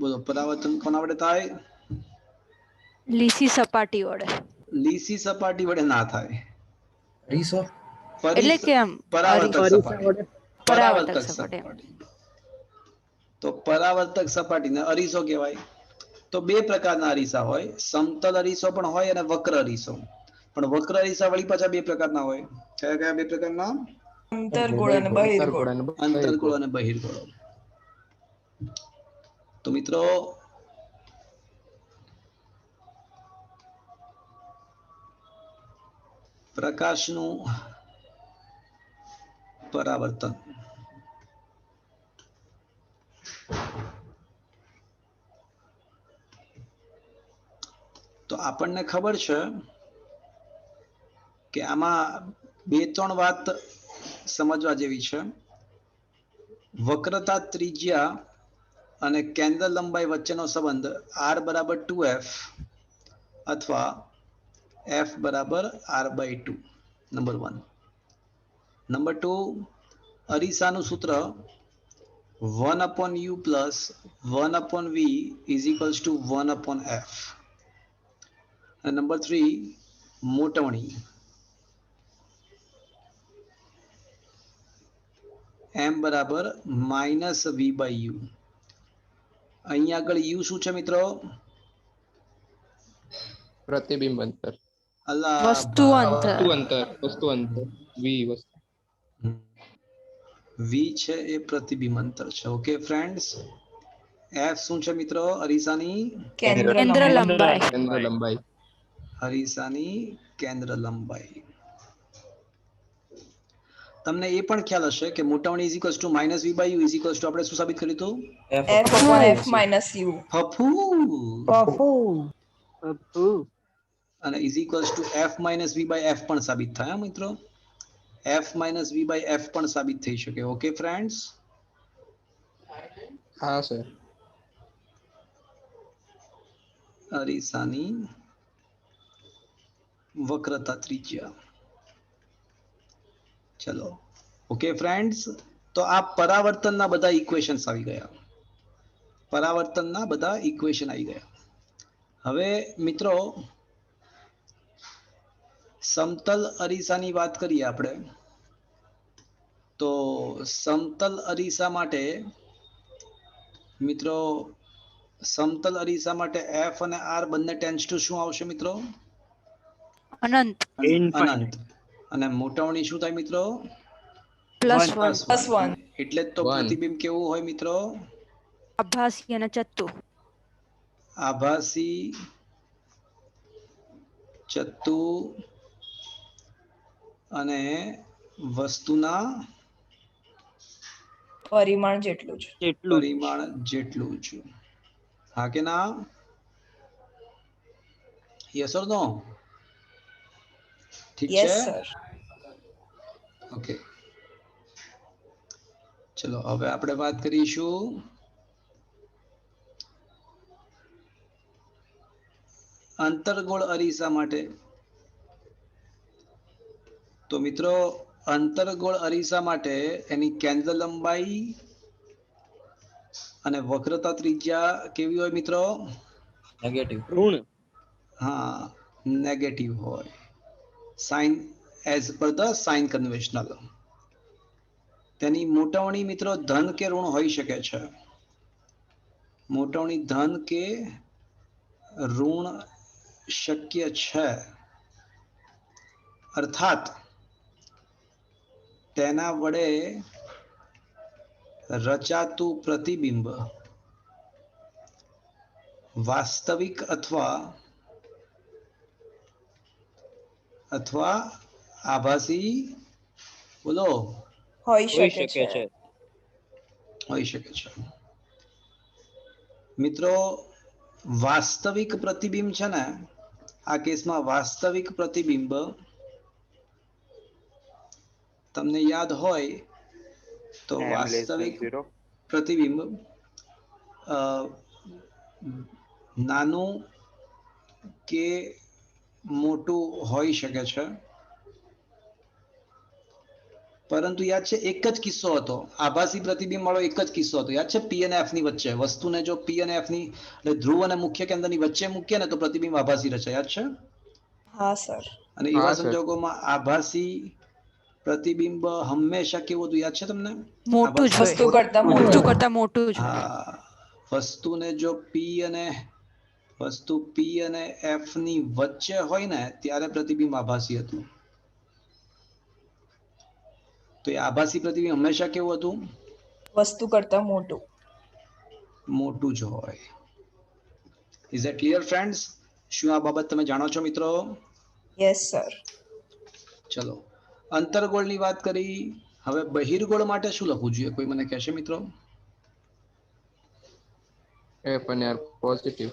બોલો, પરાવર્તન કોના વડે થાય? લીસી સપાટી વડે. લીસી સપાટી વડે ના થાય. એટલે કે આમ પરાવર્તક સપાટી. પરાવર્તક સપાટી. તો પરાવર્તક સપાટીને અરીસો કહેવાય. તો 2 પ્રકારના અરીસા હોય, સમતલ અરીસો પણ હોય અને વક્ર અરીસો. પણ વક્ર અરીસા વળી પાછા 2 પ્રકારના હોય. કયા 2 પ્રકારના? અંતર્ગોળ અને બહિર્ગોળ. અંતર્ગોળ અને બહિર્ગોળ. તો મિત્રો, પ્રકાશનું પરાવર્તન. તો આપણને ખબર છે કે આમાં 2-3 વાત સમજવા જેવી છે. વક્રતા ત્રિજ્યા અને કેન્દ્ર લંબાઈ વચ્ચેનો સંબંધ r બરાબર 2f અથવા f બરાબર r/2. નંબર 1. નંબર 2, અરીસાનું સૂત્ર 1/u plus 1/v is equals to 1/f. અને નંબર 3, મોટવણી m બરાબર -v/u. અહીંયા આગળ u શું છે મિત્રો? પ્રતિબિંબ અંતર. વસ્તુ અંતર. વસ્તુ અંતર. v છે એ પ્રતિબિંબ અંતર છે. ઓકે ફ્રેન્ડ્સ, એફ શું છે મિત્રો અરીસાની? કેન્દ્ર કેન્દ્ર લંબાઈ. લંબાઈ. કેન્દ્ર લંબાઈ. અરીસાની કેન્દ્ર લંબાઈ. તમને એ પણ ખ્યાલ હશે કે મોટાવણી is equals to minus V by U is equals to આપણે શું સાબિત કર્યું હતું? F upon F minus U. ફફુ. અપુ. અને is equals to F minus V by F પણ સાબિત થાય મિત્રો. F minus V by F પણ સાબિત થઈ શકે. Okay friends. હા સર. અરીસાની વક્રતા ત્રિજ્યા. ચલો ઓકે ફ્રેન્ડ્સ, તો આ પરાવર્તનના બધા ઇક્વેશન્સ આવી ગયા. પરાવર્તનના બધા ઇક્વેશન આવી ગયા. હવે મિત્રો સમતલ અરીસાની વાત કરીએ આપણે, તો સમતલ અરીસા માટે મિત્રો સમતલ અરીસા માટે એફ અને આર બંને ટેન્સ ટુ શું આવશે મિત્રો? અનંત. અનંત. અને મોટાવણી શું થાય મિત્રો? Plus One. વન. Plus 1. એટલે જ તો One. પ્રતિબિંબ કેવું હોય મિત્રો? આભાસી અને ચત્તુ. આભાસી, ચત્તુ અને વસ્તુના પરિમાણ જેટલું જ. જેટલું જ. પરિમાણ જેટલું જ. હા કે ના? યસ ઓર નો? ઠીક Yes છે. sir. ઓકે, ચલો હવે આપણે વાત કરીશું અંતર્ગોળ અરીસા માટે. તો મિત્રો અંતર્ગોળ અરીસા માટે એની કેન્દ્ર લંબાઈ અને વક્રતા ત્રિજ્યા કેવી હોય મિત્રો? ઋણ. હા, નેગેટિવ હોય. Sign as per the sign conventional. તેની મોટાવણી મિત્રો ધન કે ઋણ હોઈ શકે છે. મોટાવણી ધન કે ઋણ શક્ય છે. અર્થાત તેના વડે રચાતું પ્રતિબિંબ વાસ્તવિક અથવા આભાસી બોલો હોઈ હોઈ શકે શકે છે. છે. હોઈ શકે છે. મિત્રો વાસ્તવિક પ્રતિબિંબ છે ને, આ કેસમાં વાસ્તવિક પ્રતિબિંબ તમને યાદ હોય તો m less than વાસ્તવિક 0. પ્રતિબિંબ નાનું કે મોટું હોઈ શકે છે. પરંતુ યાદ છે એક જ કિસ્સો હતો, આભાસી પ્રતિબિંબ વાળો એક જ કિસ્સો હતો. યાદ છે પી અને એફ ની વચ્ચે વસ્તુને જો પી અને એફ ની એટલે ધ્રુવ અને મુખ્ય કેન્દ્રની વચ્ચે મૂકીએ ને તો પ્રતિબિંબ આભાસી રચે. યાદ છે? હા સર. અને હા, એવા સર. સંજોગોમાં આભાસી પ્રતિબિંબ હંમેશા કેવું હતું યાદ છે તમને? મોટું જ આભાસી વસ્તુ હોય. કરતા મોટું. વસ્તુ કરતા મોટું જ હોય. હા, વસ્તુને જો વસ્તુ પી અને એફ ની વચ્ચે હોય ને ત્યારે પ્રતિબિંબ આભાસી હતું. તો એ આભાસી પ્રતિબિંબ હંમેશા કેવું હતું? વસ્તુ કરતા મોટું. મોટું જ હોય. Is that clear friends? શું આ બાબત તમે જાણો છો મિત્રો? Yes sir. ચલો અંતર્ગોળની વાત કરી. હવે બહિર્ગોળ માટે શું લખવું જોઈએ? કોઈ મને કહેશે મિત્રો? એફ અને આર પોઝિટિવ.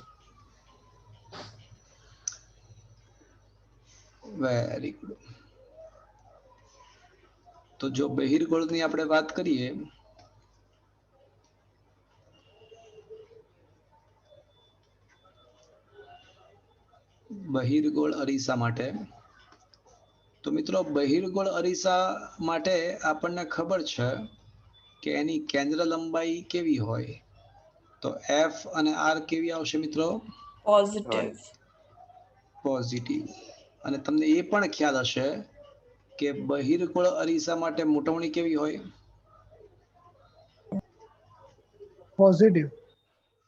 Very good. તો જો બહિર્ગોળની આપણે વાત કરીએ બહિર્ગોળ અરીસા માટે, તો મિત્રો બહિર્ગોળ અરીસા માટે આપણને ખબર છે કે એની કેન્દ્ર લંબાઈ કેવી હોય? તો એફ અને આર કેવી આવશે મિત્રો? પોઝિટિવ. પોઝિટિવ. અને તમને એ પણ ખ્યાલ હશે કે બહિર્ગોળ અરીસા માટે મોટવણી કેવી હોય? પોઝિટિવ.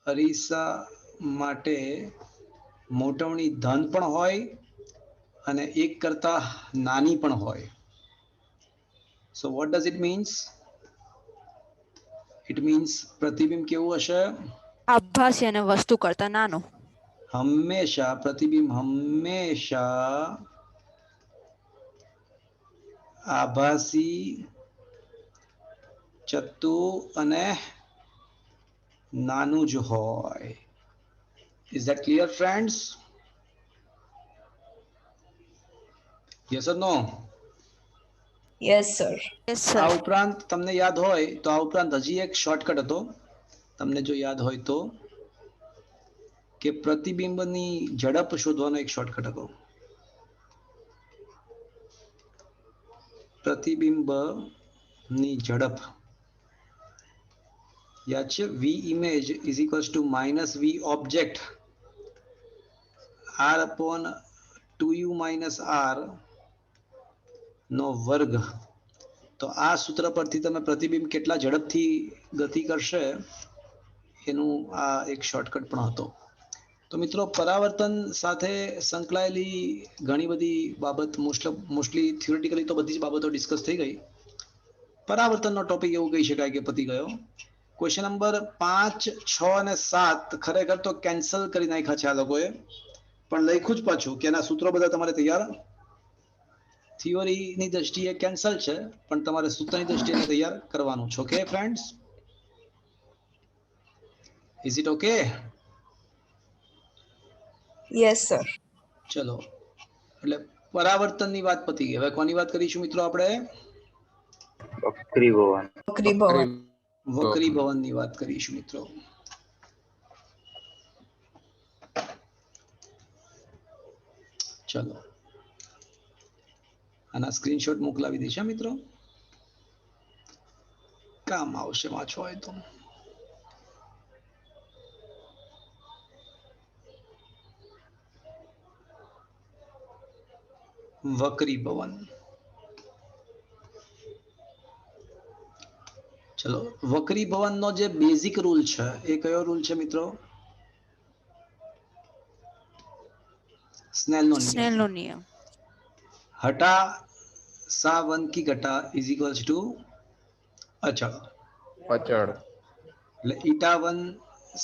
અરીસા માટે મોટવણી ધન પણ હોય અને એક કરતા નાની પણ હોય. So what does it means? It means પ્રતિબિંબ કેવું હશે? આભાસી અને વસ્તુ કરતા નાનું. હંમેશા પ્રતિબિંબ હંમેશા આભાસી, ચત્તુ અને નાનું જ હોય. Is that clear, friends? Yes or no? Yes sir. Yes આ સર. ઉપરાંત તમને યાદ હોય તો આ ઉપરાંત હજી એક શોર્ટકટ હતો, તમને જો યાદ હોય તો, કે પ્રતિબિંબની ઝડપ શોધવાનો એક શોર્ટકટ હતો. પ્રતિબિંબની ઝડપ યાદ છે? V image is equals to minus V object R upon 2u minus R નો વર્ગ. તો આ સૂત્ર પરથી તમે પ્રતિબિંબ કેટલા ઝડપથી ગતિ કરશે એનું આ એક શોર્ટકટ પણ હતો. તો મિત્રો, પરાવર્તન સાથે સંકળાયેલી ઘણી બધી બાબત મોસ્ટલી થિયોરિટિકલી તો બધી જ બાબતો ડિસ્કસ થઈ ગઈ. પરાવર્તનનો ટોપિક એવું કહી શકાય કે પતી ગયો. ક્વેશ્ચન નંબર 5, 6 અને 7 ખરેખર તો કેન્સલ કરી નાખ્યા છે આ લોકોએ, પણ લખ્યું જ પાછું કે એના સૂત્રો બધા તમારે તૈયાર, થિયોરીની દ્રષ્ટિએ કેન્સલ છે પણ તમારે સૂત્રની દ્રષ્ટિએ તૈયાર કરવાનું છે. Okay friends, is it okay? Yes sir. ચલો, એટલે પરાવર્તનની વાત પતી ગઈ. હવે કોની વાત કરીશું મિત્રો? આપણે વક્રી ભવન. વક્રી ભવન. વક્રી ભવનની વાત કરીશું મિત્રો. ચલો, આના સ્ક્રીનશોટ મોકલાવી દઈશ મિત્રો, કામ આવશે વાંચવા હોય તો. વક્રી ભવન. ચલો, વક્રી ભવનનો જે બેઝિક રૂલ છે એ કયો રૂલ છે મિત્રો? સ્નેલનો નિયમ. સ્નેલનો નિયમ. હટા સા વન કી ઘટા ઇઝ ઇક્વલ્સ ટુ અચળ. અચળ. એટલે eta 1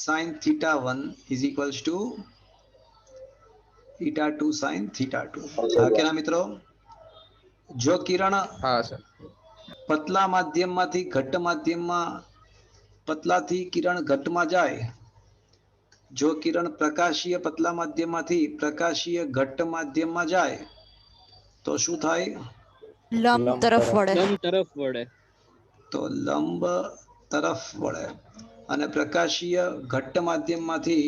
sin theta 1 is equals to eta 2 sin theta 2. હા કે ના મિત્રો? જો કિરણ હા સર. પતલા માધ્યમમાંથી ઘટ્ટ માધ્યમમાં, પતલાથી કિરણ ઘટ્ટમાં જાય, જો કિરણ પ્રકાશીય પતલા માધ્યમમાંથી પ્રકાશીય ઘટ્ટ માધ્યમમાં જાય તો શું થાય? લંબ તરફ વળે. લંબ તરફ વળે. તો લંબ તરફ વળે. અને પ્રકાશીય ઘટ્ટ માધ્યમમાંથી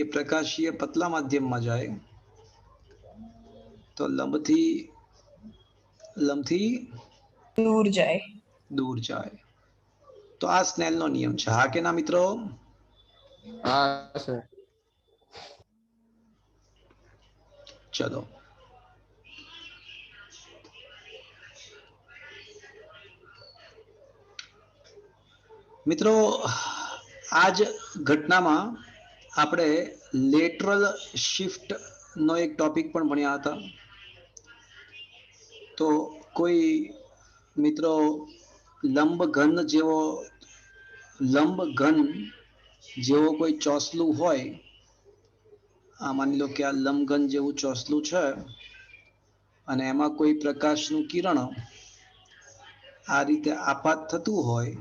એ પ્રકાશીય પતલા માધ્યમમાં જાય તો લંબથી દૂર જાય. તો આ સ્નેલનો નિયમ છે. હા કે ના મિત્રો? હા સર. ચલો, મિત્રો, આ જ ઘટનામાં આપણે લેટરલ શિફ્ટ નો એક ટોપિક પણ ભણ્યા હતા. તો કોઈ મિત્રો લંબ ઘન જેવો કોઈ ચોસલું હોય, આ માની લો કે આ લંબઘન જેવું ચોસલું છે અને એમાં કોઈ પ્રકાશનું કિરણ આ રીતે આપાત થતું હોય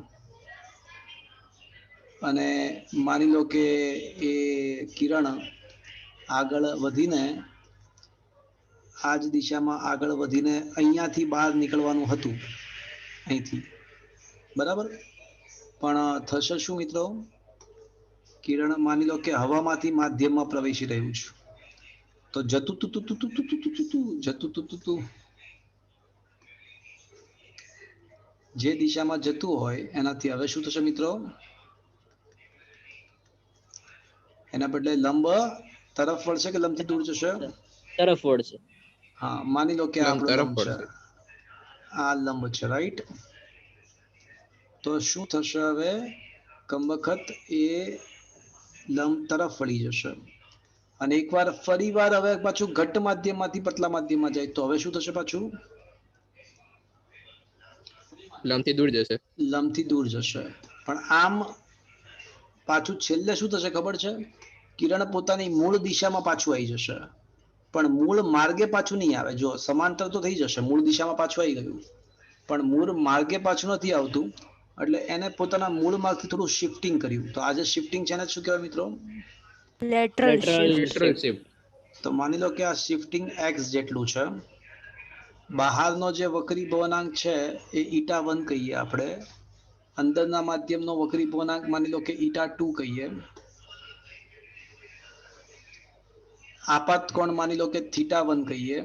અને માની લો કે એ કિરણ આગળ વધીને આ જ દિશામાં આગળ વધીને અહીંયાથી બહાર નીકળવાનું હતું, અહીંથી, બરાબર? પણ થશે શું મિત્રો? કિરણ માની લો કે હવામાંથી માધ્યમમાં પ્રવેશી રહ્યું છે, તો જતું જે દિશામાં જતું હોય એનાથી હવે શું થશે મિત્રો? એના બદલે લંબ તરફ વળશે કે લંબથી દૂર જશે? તરફ વળશે. હા, માની લો કે આપણો તરફ લંબ છે, આ લંબ છે, રાઈટ? તો શું થશે હવે? કમબખત એ લંબ તરફ વળી જશે અને એકવાર ફરીવાર હવે પાછું ઘટ્ટ માધ્યમમાંથી પતલા માધ્યમમાં જાય તો હવે શું થશે? પાછું લંબથી દૂર જશે. લંબથી દૂર જશે. પણ આમ પાછું છેલ્લે શું થશે ખબર છે? કિરણ પોતાની મૂળ દિશામાં પાછું આવી જશે, પણ મૂળ માર્ગે પાછું નહીં આવે. જો સમાંતર તો થઈ જશે, મૂળ દિશામાં પાછું આવી ગયું, પણ મૂળ માર્ગે પાછું નથી આવતું. એટલે એને પોતાના મૂળ માર્ગથી થોડું શિફ્ટિંગ કર્યું. તો આજે શિફ્ટિંગ છે ને શું કહેવાય મિત્રો? Lateral Lateral shift. Lateral shift. તો માની લો કે આ શિફ્ટિંગ એક્સ જેટલું છે. બહારનો જે વક્રી ભવનાંક છે એ 𝜂1 કહીએ આપણે. અંદરના માધ્યમનો વક્રી ભવનાંક માની લો કે 𝜂2 કહીએ. આપાત કોણ માની લો કે θ1 કહીએ,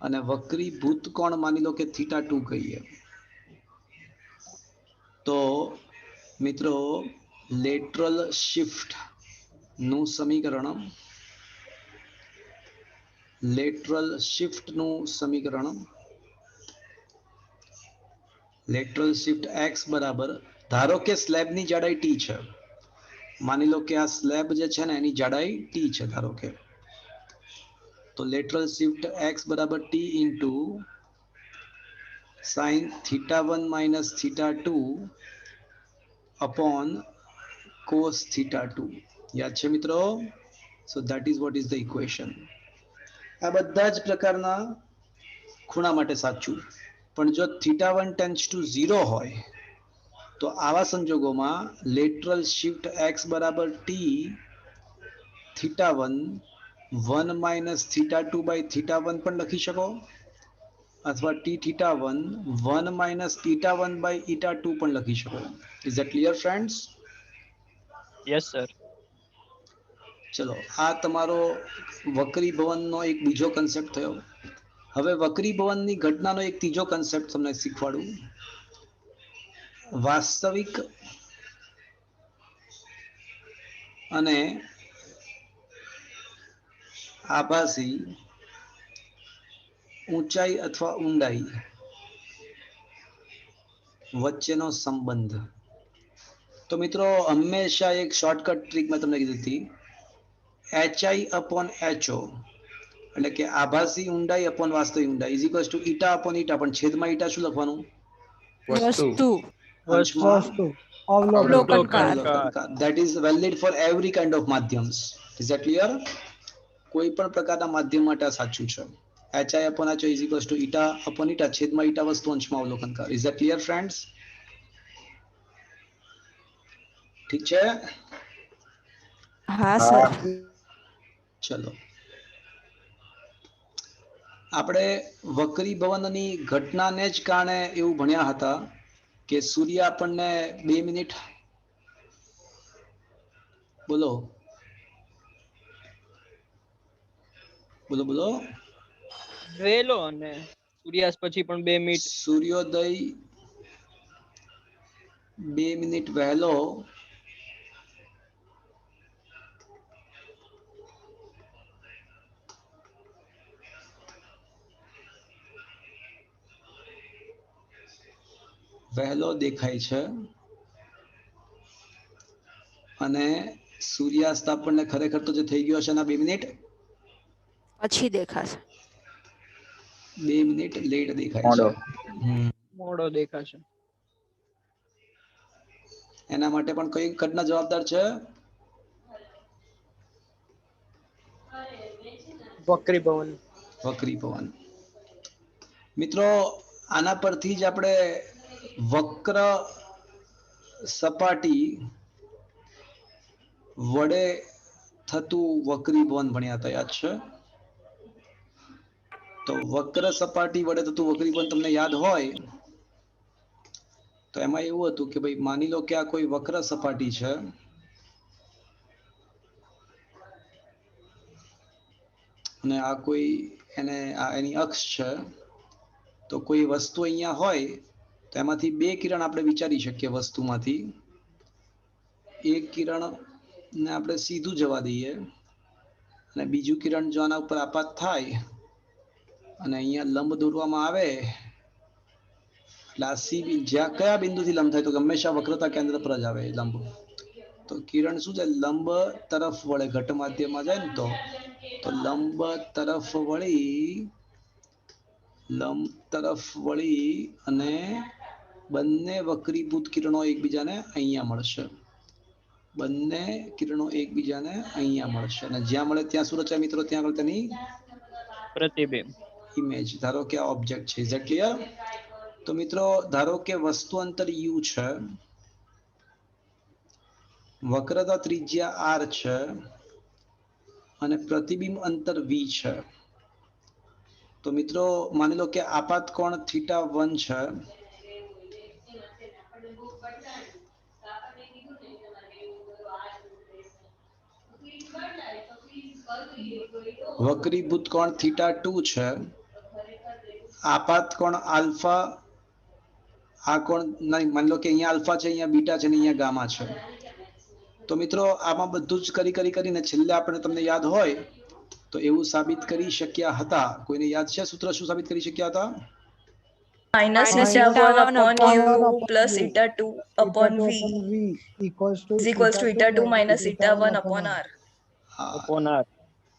અને વક્રીભૂત કોણ માની લો કે θ2 કહીએ. તો મિત્રો લેટરલ શિફ્ટ નું સમીકરણ, લેટરલ શિફ્ટ x બરાબર, ધારો કે સ્લેબની જાડાઈ t છે. માની લો કે આ સ્લેબ જે છે ને એની જાડાઈ t છે ધારો કે. તો લેટરલ શિફ્ટ x બરાબર t into sin θ1 minus θ2 upon cos θ2. યાદ છે મિત્રો? So that is what is the equation. આ બધા જ પ્રકારના ખૂણા માટે સાચું. પણ જો θ1 ટેન્ડ્સ ટુ 0 હોય તો આવા સંજોગોમાં લેટરલ શિફ્ટ x બરાબર t θ1 1 માઇનસ θ2 બાય θ1 પણ લખી શકો, અથવા t θ1 1 માઇનસ η1 બાય η2 પણ લખી શકો. Is that clear friends? Yes sir. ચલો, આ તમારો વક્રી ભવનનો એક બીજો કન્સેપ્ટ થયો. હવે વક્રી ભવનની ઘટનાનો એક ત્રીજો કન્સેપ્ટ તમને શીખવાડું. વાસ્તવિક અને આભાસી ઊંચાઈ અથવા ઊંડાઈ વચ્ચેનો સંબંધ. તો મિત્રો હંમેશા એક શોર્ટકટ ટ્રીક મેં તમને કીધી હતી, HI upon HO, એટલે કે આભાસી ઊંડાઈ અપોન વાસ્તવિક ઊંડાઈ is equals to eta upon eta. પણ છેદમાં ઈટા શું લખવાનું? વસ્તુ. અંશમાં વસ્તુ અવલોકન. અવલોકનકાર. that is valid for every kind of માધ્યમ્સ. is that clear? કોઈ પણ પ્રકારના માધ્યમ માટે આ સાચું છે. HI upon HO is equals to eta upon eta, છેદમાં ઈટા વસ્તુ અંશમાં અવલોકનકાર. is that clear friends? ઠીક છે? હા સર. ચલો, આપણે વક્રી ભવનની ઘટનાને જ કારણે એવું ભણ્યા હતા કે સૂર્ય આપણને 2 મિનિટ બોલો બોલો બોલો વહેલો અને સૂર્યાસ્ત પછી પણ 2 મિનિટ. સૂર્યોદય 2 મિનિટ વહેલો દેખાય છે, અને સૂર્યાસ્ત આપણને ખરેખર તો જે થઈ ગયો છે એના 2 મિનિટ પછી દેખાશે. 2 મિનિટ લેટ દેખાય મોડો. છે. મોડો દેખાશે. એના માટે પણ કઈ ઘટના જવાબદાર છે? વક્રી ભવન. વક્રી ભવન. મિત્રો આના પરથી જ આપણે વક્ર સપાટી વડે થતું વક્રી ભવન ભણ્યા હતા, યાદ છે? તો વક્ર સપાટી વડે થતું વક્રી ભવન તમને યાદ હોય તો એમાં એવું હતું કે ભાઈ માની લો કે આ કોઈ વક્ર સપાટી છે, અને આ કોઈ એની અક્ષ છે. તો કોઈ વસ્તુ અહીંયા હોય તો એમાંથી 2 કિરણ આપણે વિચારી શકીએ. વસ્તુમાંથી એક કિરણ ને આપણે સીધું જવા દઈએ, અને બીજું કિરણ જો આના ઉપર આપાત થાય અને અહીંયા લંબ દોરવામાં આવે, એટલે આ જ્યાં કયા બિંદુથી લંબ થાય તો હંમેશા વક્રતા કેન્દ્ર પર જ આવે લંબ. તો કિરણ શું છે, લંબ તરફ વળે. ઘટ માધ્યમમાં જાય ને તો લંબ તરફ વળી લંબ તરફ વળી અને બંને વક્રીભૂત કિરણો એકબીજાને અહીંયા મળશે. બંને કિરણો એકબીજાને અહીંયા મળશે અને જ્યાં મળે ત્યાં શું રચાય મિત્રો? ત્યાં આગળ તેની પ્રતિબિંબ. ઇમેજ. ધારો કે આ ઓબ્જેક્ટ છે. Is that clear? તો મિત્રો ધારો કે વસ્તુ અંતર u છે, વક્રતા ત્રિજ્યા r છે અને પ્રતિબિંબ અંતર v છે. તો મિત્રો માની લો કે આપાત કોણ θ1 છે વક્રીભૂત કોણ θ2 છે, આપાત કોણ આલ્ફા, આ કોણ માની લો કે અહીંયા આલ્ફા છે, અહીંયા બીટા છે અને અહીંયા ગામા છે. તો મિત્રો આમાં બધું જ કરીને છેલ્લે આપણે તમને યાદ હોય તો એવું સાબિત કરી શક્યા હતા. કોઈને યાદ છે સૂત્ર શું સાબિત કરી શક્યા હતા? minus Minus eta1 upon upon u plus eta2 upon v equals to is equals to eta2 minus eta1 upon r. હા, upon r.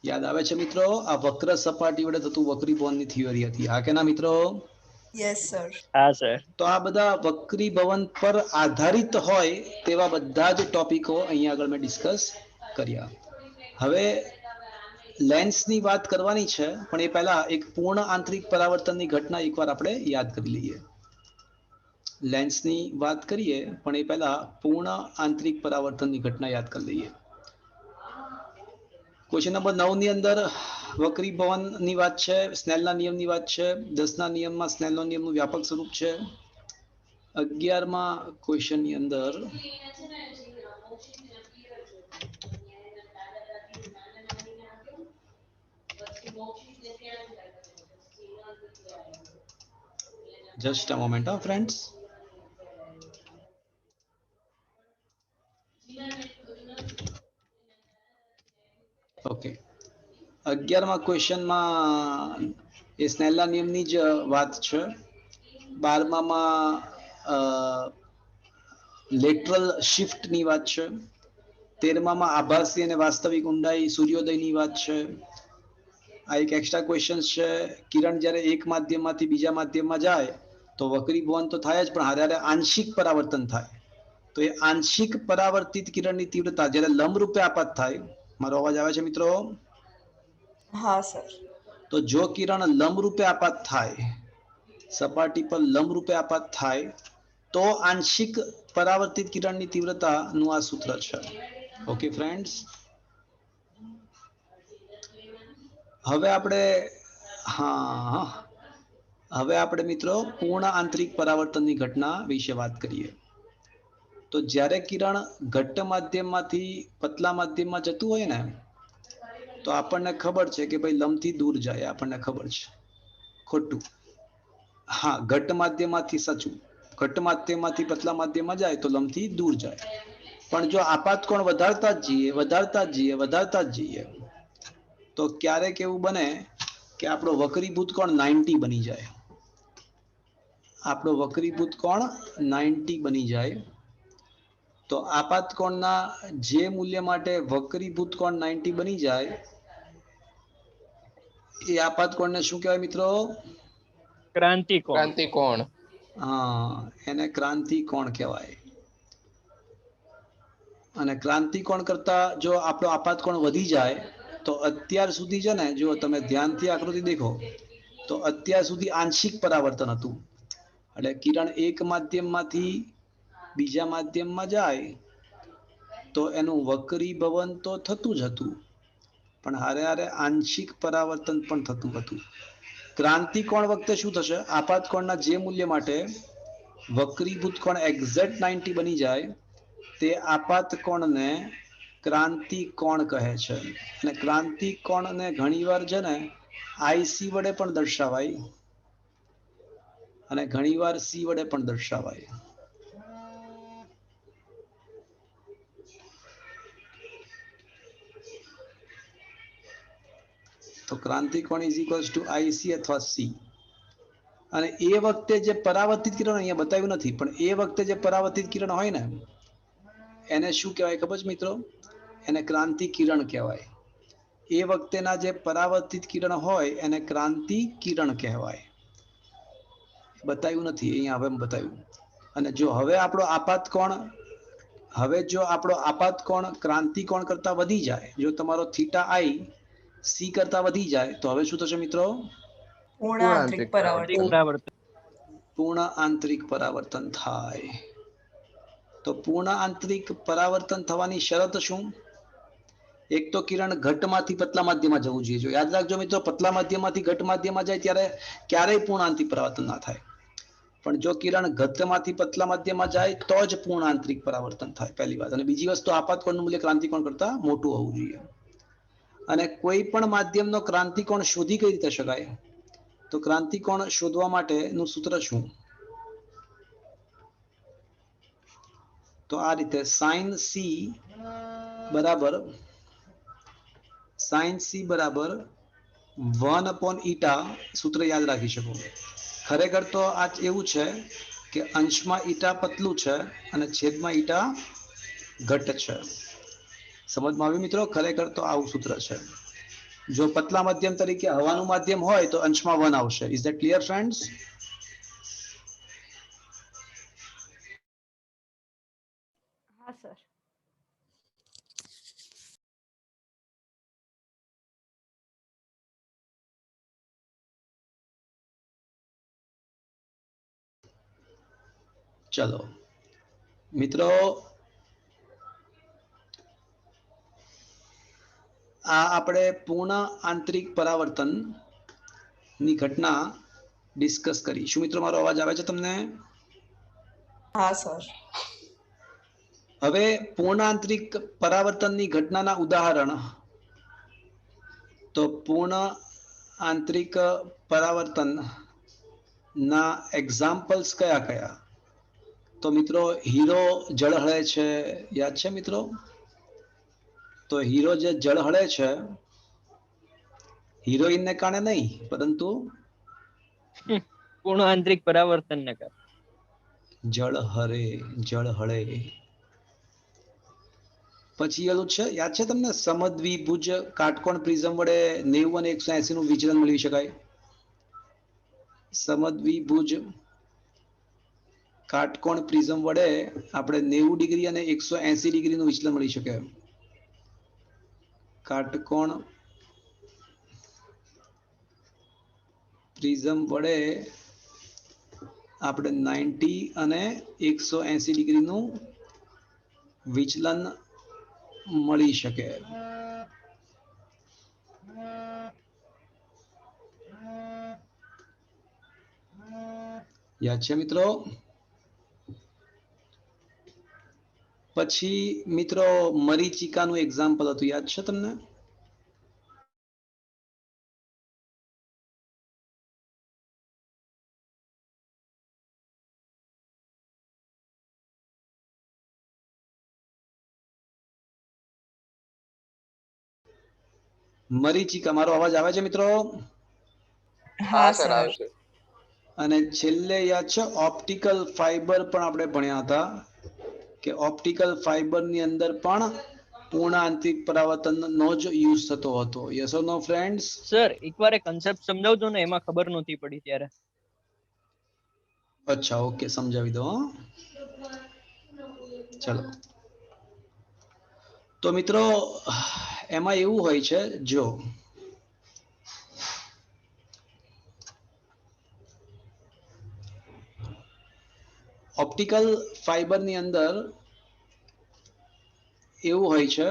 યાદ આવે છે મિત્રો? આ વક્ર સપાટી વડે થતું વક્રીભવનની થિયરી હતી. હા કે ના મિત્રો? Yes sir. હા સર. તો આ બધા વક્રીભવન પર આધારિત હોય તેવા બધા જ ટોપિકો અહીંયા આગળ મેં ડિસ્કસ કર્યા. હવે લેન્સની વાત કરવાની છે પણ એ પહેલા એક પૂર્ણ આંતરિક પરાવર્તનની ઘટના એકવાર આપણે યાદ કરી લઈએ. લેન્સની વાત કરીએ પણ એ પહેલા પૂર્ણ આંતરિક પરાવર્તનની ઘટના યાદ કરી લઈએ. ક્વેશ્ચન નંબર 9 ની અંદર વક્રીભવનની વાત છે, સ્નેલના નિયમની વાત છે. 10ના નિયમમાં સ્નેલનો નિયમનું વ્યાપક સ્વરૂપ છે. 11માં ક્વેશ્ચનની અંદર just a moment friends. Okay, 11મા ક્વેશ્ચનમાં એ સ્નેલના નિયમની જ વાત છે. 12મામાં લેટરલ શિફ્ટની વાત છે. 13મામાં આભાસી અને વાસ્તવિક ઊંડાઈ સૂર્યોદયની વાત છે. આ એક એક્સ્ટ્રા ક્વેશ્ચન છે. કિરણ જ્યારે એક માધ્યમમાંથી બીજા માધ્યમમાં જાય તો વક્રીભવન તો થાય જ પણ હારે આંશિક પરાવર્તન થાય. તો એ આંશિક પરાવર્તિત કિરણની તીવ્રતા જ્યારે લંબ રૂપે આપાત થાય, મારો અવાજ આવે છે મિત્રો? હા સર. તો જો કિરણ લંબ રૂપે આપાત થાય, સપાટી પર લંબ રૂપે આપાત થાય તો આંશિક પરાવર્તિત કિરણની તીવ્રતાનું આ સૂત્ર છે. ઓકે ફ્રેન્ડ્સ, હવે આપણે મિત્રો પૂર્ણ આંતરિક પરાવર્તનની ઘટના વિશે વાત કરીએ. તો જ્યારે કિરણ ઘટ્ટ માધ્યમમાંથી પતલા માધ્યમમાં જતું હોય ને તો આપણને ખબર છે કે ભાઈ લંબથી દૂર જાય. આપણને ખબર છે. ખોટું? હા, ઘટ્ટ માધ્યમમાંથી સાચું. ઘટ્ટ માધ્યમમાંથી પતલા માધ્યમમાં જાય તો લંબથી દૂર જાય. પણ જો આપાત કોણ વધારતા જ જઈએ તો ક્યારેક એવું બને કે આપણો વક્રીભૂત કોણ 90 બની જાય. આપણો વક્રીભૂત કોણ 90 બની જાય. તો આપાત કોણના જે મૂલ્ય માટે વક્રીભૂત કોણ 90 બની જાય એ આપાત કોણને શું કહેવાય મિત્રો? ક્રાંતિકોણ. ક્રાંતિકોણ. હા, એને ક્રાંતિકોણ કહેવાય. અને ક્રાંતિકોણ કરતા જો આપણો આપાત કોણ વધી જાય તો અત્યાર સુધી છે ને, જો તમે ધ્યાનથી આકૃતિ દેખો તો અત્યાર સુધી આંશિક પરાવર્તન હતું. એટલે કિરણ એક માધ્યમમાંથી બીજા માધ્યમમાં જાય તો એનું વક્રીભવન તો થતું જ હતું પણ હારે આંશિક પરાવર્તન પણ થતું હતું. ક્રાંતિકોણ વખતે શું થશે? આપાત કોણના જે મૂલ્ય માટે વક્રીભૂત કોણ એક્ઝેક્ટ 90 બની જાય તે આપાત કોણને ક્રાંતિકોણ કહે છે. અને ક્રાંતિકોણને ઘણીવાર છે ને IC વડે પણ દર્શાવાય અને ઘણીવાર C વડે પણ દર્શાવાય. તો ક્રાંતિકોણ ઇઝ ઇક્વલ્સ ટુ IC અથવા C. અને એ વખતે જે પરાવર્તિત કિરણ અહીંયા બતાવ્યું નથી પણ એ વખતે જે પરાવર્તિત કિરણ હોય ને એને શું કહેવાય ખબર છે મિત્રો? એને ક્રાંતિ કિરણ કહેવાય. એ વખતેના જે પરાવર્તિત કિરણ હોય એને ક્રાંતિ કિરણ કહેવાય. બતાવ્યું નથી, અહીંયા હવે બતાવ્યું. અને જો હવે આપણો આપાત કોણ, હવે જો આપણો આપાત કોણ ક્રાંતિ કોણ કરતા વધી જાય, જો તમારો થીટા આઈ સી કરતા વધી જાય તો હવે શું થશે મિત્રો? પૂર્ણ આંતરિક પરાવર્તન. પરાવર્તન. પૂર્ણ આંતરિક પરાવર્તન થાય. તો પૂર્ણ આંતરિક પરાવર્તન થવાની શરત શું? એક તો કિરણ ઘટમાંથી પતલા માધ્યમમાં જવું જોઈએ. જો યાદ રાખજો મિત્રો, પતલા માધ્યમમાંથી ઘટ માધ્યમમાં જાય ત્યારે ક્યારેય પૂર્ણ આંતરિક પરાવર્તન ના થાય. પણ જો કિરણ ઘટમાંથી પતલા માધ્યમમાં જાય તો જ પૂર્ણ આંતરિક પરાવર્તન થાય, પહેલી વાત. અને બીજી વસ્તુ, આપાત કોણનું મૂલ્ય ક્રાંતિકોણ કરતા મોટું હોવું જોઈએ. અને કોઈ પણ માધ્યમનો ક્રાંતિકોણ શોધી કઈ રીતે શકાય? તો ક્રાંતિકોણ શોધવા માટેનું સૂત્ર શું? તો આ રીતે સાઇન સી બરાબર 1 ઈટા સૂત્ર યાદ રાખી શકો. ખરેખર તો આ એવું છે કે અંશમાં ઈટા પતલું છે અને છેદમાં ઈટા ઘટ છે. સમજમાં આવ્યું મિત્રો? ખરેખર તો આવું સૂત્ર છે. જો પતલા માધ્યમ તરીકે હવાનું માધ્યમ હોય તો અંશમાં 1 આવશે. Is that clear friends? હા સર. ચલો મિત્રો, આ આપણે પૂર્ણ આંતરિક પરાવર્તન ની ઘટના ડિસ્કસ કરી. શું મિત્રો મારો અવાજ આવે છે તમને? હા સર. હવે પૂર્ણ આંતરિક પરાવર્તનની ઘટનાના ઉદાહરણ, તો પૂર્ણ આંતરિક પરાવર્તન ના એક્ઝામ્પલ્સ કયા કયા? તો મિત્રો, હીરો જળહળે છે, યાદ છે મિત્રો? તો હીરો જે જળહળે છે, હિરોઈનને કારણે નહીં પરંતુ પૂર્ણ આંતરિક પરાવર્તનને કારણે. જળહળે. પછી એલું છે, યાદ છે તમને? સમદ્વિભુજ કાટકોણ પ્રિઝમ વડે 90 અને 180 નું વિચલન મેળવી શકાય. સમદ્વિભુજ કાટકોણ પ્રિઝમ વડે આપણે 90 ડિગ્રી અને 180 ડિગ્રીનું વિચલન મળી શકે. કાટકોણ પ્રિઝમ વડે આપણે 90 અને 180 ડિગ્રીનું વિચલન મળી શકે. યાદ છે મિત્રો? પછી મિત્રો, મરીચિકાનું એક્ઝામ્પલ હતું, યાદ છે તમને? મરીચિકા. મારો અવાજ આવે છે મિત્રો? હા સર. અને છેલ્લે યાદ છે, ઓપ્ટિકલ ફાઈબર પણ આપણે ભણ્યા હતા કે ઓપ્ટિકલ ફાઈબરની અંદર પણ પૂર્ણ આંતરિક પરાવર્તનનો જ યુઝ થતો હતો. Yes or no friends? Sir એકવાર એ કન્સેપ્ટ સમજાવજો ને, એમાં ખબર નહોતી પડી ત્યારે. અચ્છા, ઓકે, સમજાવી દો. ચલો તો મિત્રો, એમાં એવું હોય છે, જો ઓપ્ટિકલ ફાઈબરની અંદર એવું હોય છે,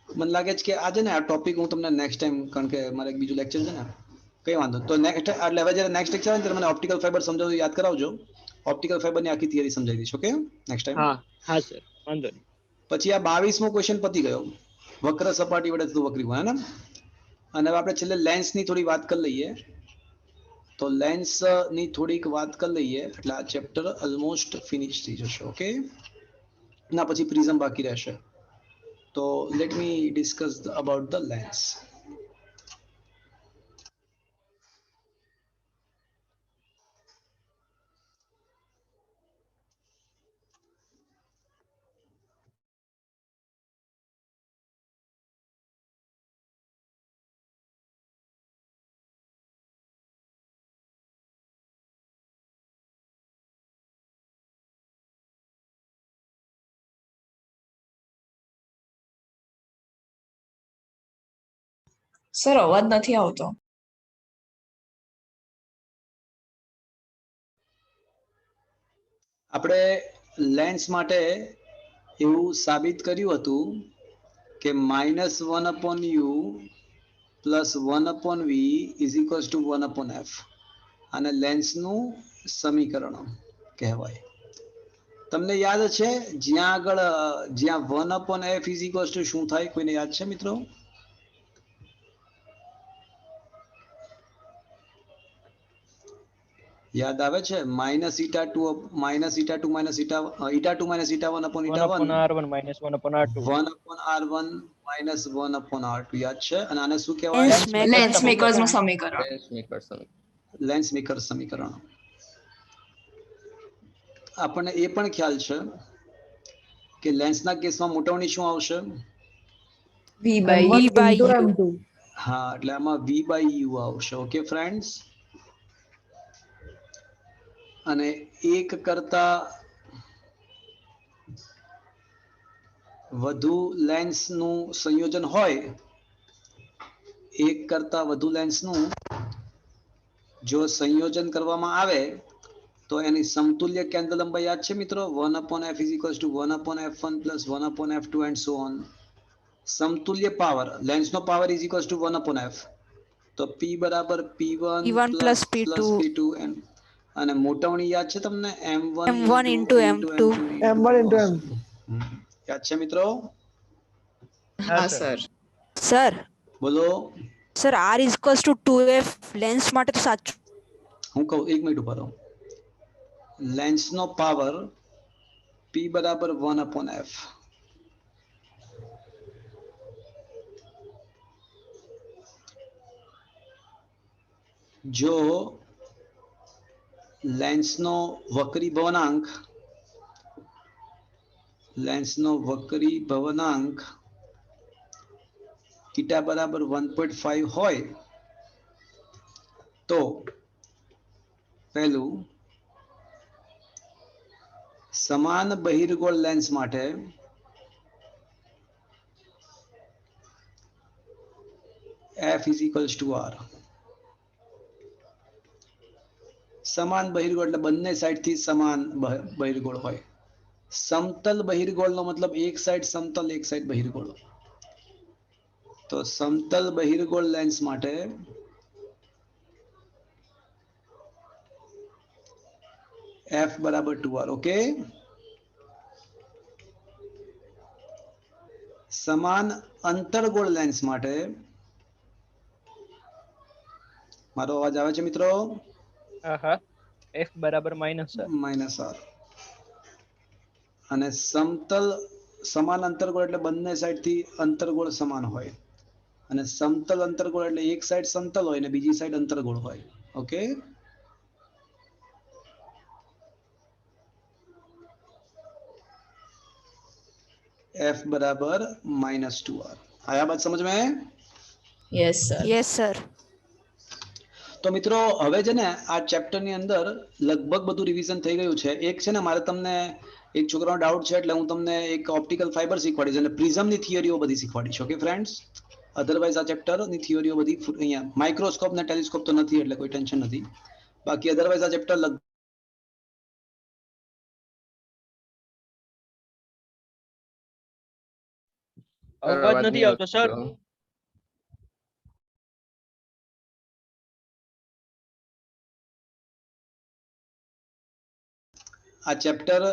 મને લાગે છે કે આજે ને આ ટોપિક હું તમને નેક્સ્ટ ટાઈમ, કારણ કે મારે એક બીજું લેક્ચર છે ને, કઈ વાંધો. તો નેક્સ્ટ એટલે હવે જ્યારે નેક્સ્ટ લેક્ચર આવે ત્યારે મને ઓપ્ટિકલ ફાઈબર સમજાવજો, યાદ કરાવજો. ઓપ્ટિકલ ફાઈબરની આખી થિયરી સમજાવી દઈશ. Okay, next time. હા સર, વાંધો નહીં. પછી આ 22મો ક્વેશ્ચન પતી ગયો, વક્ર સપાટી વડે થતું વક્રીભવન, હે ને? અને હવે આપણે છેલ્લે લેન્સની થોડી વાત કરી લઈએ. તો લેન્સ ની થોડીક વાત કરી લઈએ એટલે આ ચેપ્ટર ઓલમોસ્ટ ફિનિશ થઈ જશે. ઓકે, ના પછી પ્રિઝમ બાકી રહેશે. તો let me discuss about the lens. Sir અવાજ નથી આવતો. આપણે લેન્સ માટે એવું સાબિત કર્યું હતું કે -1/u plus 1/v is equals to 1/f. અને લેન્સનું સમીકરણ કહેવાય. તમને યાદ છે જ્યાં આગળ જ્યાં 1/f ઇઝ ઇક્વલ્સ ટુ શું થાય? કોઈને યાદ છે મિત્રો? યાદ આવે છે? -η2 -η2 -η1/1 1/r1 minus 1/r2. 1/r1 -1/r2 યાદ છે? અને આને શું કહેવાય? લેન્સ મેકર્સનું સમીકરણ. લેન્સ મેકર સમીકરણ. આપણને એ પણ ખ્યાલ છે કે લેન્સના કેસમાં મોટવણી શું આવશે? V/U. M2. હા, એટલે આમાં v/u આવશે. ઓકે ફ્રેન્ડ્સ, અને એક કરતા વધુ લેન્સનું સંયોજન હોય, એક કરતા વધુ લેન્સનું જો સંયોજન કરવામાં આવે તો એની સમતુલ્ય કેન્દ્ર લંબાઈ યાદ છે મિત્રો? 1/f is equals to 1/f1 plus 1/f2 and so on. સમતુલ્ય પાવર, લેન્સનો power is equals to 1/f. તો p બરાબર p1 પ્લસ p2 અને મોટવણી યાદ છે તમને? m1 into m2. M1 into M2. યાદ છે મિત્રો? હા સર. સર બોલો. Sir r is equals to 2f lens માટે તો સાચું. હું કહું, 1 મિનિટ ઉભા રહો. લેન્સનો પાવર p બરાબર 1/f. જો લેન્સનો વક્રી ભવનાંક થીટા બરાબર 1.5 હોય તો પહેલું, સમાન બહિર્ગોળ લેન્સ માટે f is equals to r. સમાન બહિર્ગોળ એટલે બંને સાઈડથી સમાન બહિર્ગોળ હોય. સમતલ બહિર્ગોળનો મતલબ એક સાઈડ સમતલ, એક સાઈડ બહિર્ગોળ. તો સમતલ બહિર્ગોળ લેન્સ માટે f બરાબર 2r. ઓકે, સમાન અંતર્ગોળ લેન્સ માટે, મારો અવાજ આવે છે મિત્રો? હા, f બરાબર -r. -r. અને સમતલ સમાન અંતર્ગોળ એટલે બંને સાઈડથી અંતર્ગોળ સમાન હોય, અને સમતલ અંતર્ગોળ એટલે એક સાઈડ સમતલ હોય ને બીજી સાઈડ અંતર્ગોળ હોય. ઓકે, f बराबर -2r. आया बात समझ में? Yes sir. Yes sir. તો મિત્રો હવે છે ને આ ચેપ્ટરની અંદર લગભગ બધું રિવિઝન થઈ ગયું છે. એક છે ને મારે તમને એક છોકરાનો ડાઉટ છે એટલે હું તમને એક ઓપ્ટિકલ ફાઇબર શીખવાડીશ અને પ્રિઝમની થિયરીઓ બધી શીખવાડીશ. ઓકે ફ્રેન્ડ્સ, અધરવાઇઝ આ ચેપ્ટરની થિયરીઓ બધી અહીંયા માઇક્રોસ્કોપ ને ટેલિસ્કોપ તો નથી એટલે કોઈ ટેન્શન નથી. બાકી અધરવાઇઝ આ ચેપ્ટર અવાજ નથી આવતો સર. આ ચેપ્ટર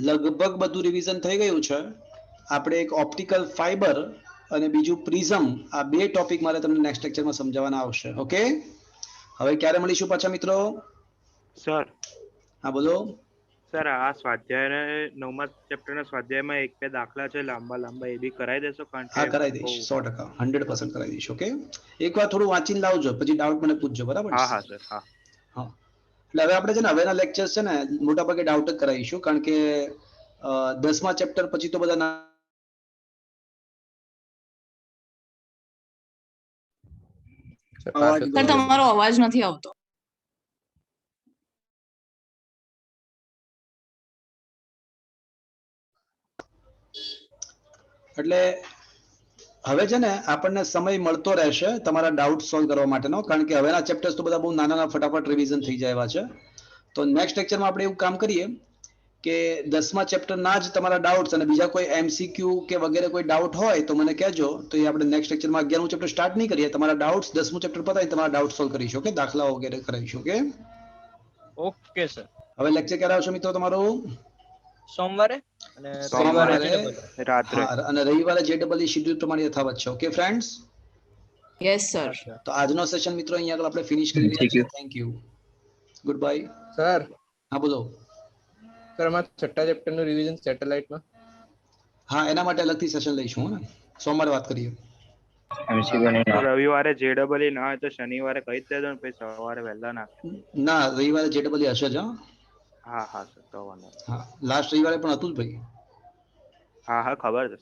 લગભગ બધું રિવિઝન થઈ ગયું છે. આપણે એક ઓપ્ટિકલ ફાઇબર અને બીજું પ્રિઝમ, આ બે ટોપિક મારે તમને નેક્સ્ટ લેક્ચરમાં સમજાવવાના આવશે. ઓકે, હવે ક્યારે મળીશું પાછા મિત્રો? સર હા બોલો. સર આ સ્વાધ્યાય 9મા ચેપ્ટરના સ્વાધ્યાયમાં 1-2 દાખલા છે લાંબા એ બી કરાવી દેશો? કારણ હા, કે કરાવી દઈશ, 100%, 100% કરાવી દઈશ. ઓકે, એકવાર થોડું વાંચીને લાવજો, પછી ડાઉટ મને પૂછજો. બરાબર? હા સર. હા, એટલે હવે આપણે છે ને હવેના લેક્ચર્સ છે ને મોટા ભાગે ડાઉટ જ કરાવીશું, કારણ કે 10મા ચેપ્ટર પછી તો બધા સર તમારો અવાજ નથી આવતો. એટલે હવે છે ને આપણને સમય મળતો રહેશે તમારા ડાઉટ સોલ્વ કરવા માટેનો, કારણ કે હવેના ચેપ્ટર્સ તો બધા બહુ નાના ફટાફટ રિવિઝન થઈ જાય એવા છે. તો નેક્સ્ટ લેક્ચરમાં આપણે એવું કામ કરીએ કે 10મા ચેપ્ટરના જ તમારા ડાઉટ્સ અને બીજા કોઈ MCQ કે વગેરે કોઈ ડાઉટ હોય તો મને કહેજો. તો એ આપણે નેક્સ્ટ લેક્ચરમાં 11મું ચેપ્ટર સ્ટાર્ટ નહીં કરીએ, તમારા ડાઉટ્સ 10મું ચેપ્ટર પતાવી તમારા ડાઉટ સોલ્વ કરીશું. ઓકે, દાખલા વગેરે કરાવીશું. Okay, okay sir. હવે લેક્ચર ક્યારે આવશે મિત્રો તમારું? સોમવારે અને સોમવારે રાત્રે. હા, અને રવિવારે JEE શેડ્યુલ પ્રમાણે યથાવત છે. Okay friends, yes sir. તો આજનો સેશન મિત્રો અહીંયા આગળ આપણે ફિનિશ કરી રહ્યા છીએ. Thank you, good bye. Sir હા બોલો. સર અમારા છઠ્ઠા ચેપ્ટર નું રિવિઝન સેટેલાઇટમાં. હા, એના માટે અલગથી સેશન લઈશું. હો ને, સોમવારે વાત કરીએ. રવિવારે JEE ના હોય તો શનિવારે કહી જ દેજો ને, પછી સવારે વહેલા નાખી. ના, રવિવારે JEE હશે જ. હા હા સર, તો વાંધો નહીં. હા, લાસ્ટ રવિવારે પણ હતું જ ભાઈ. હા હા ખબર છે.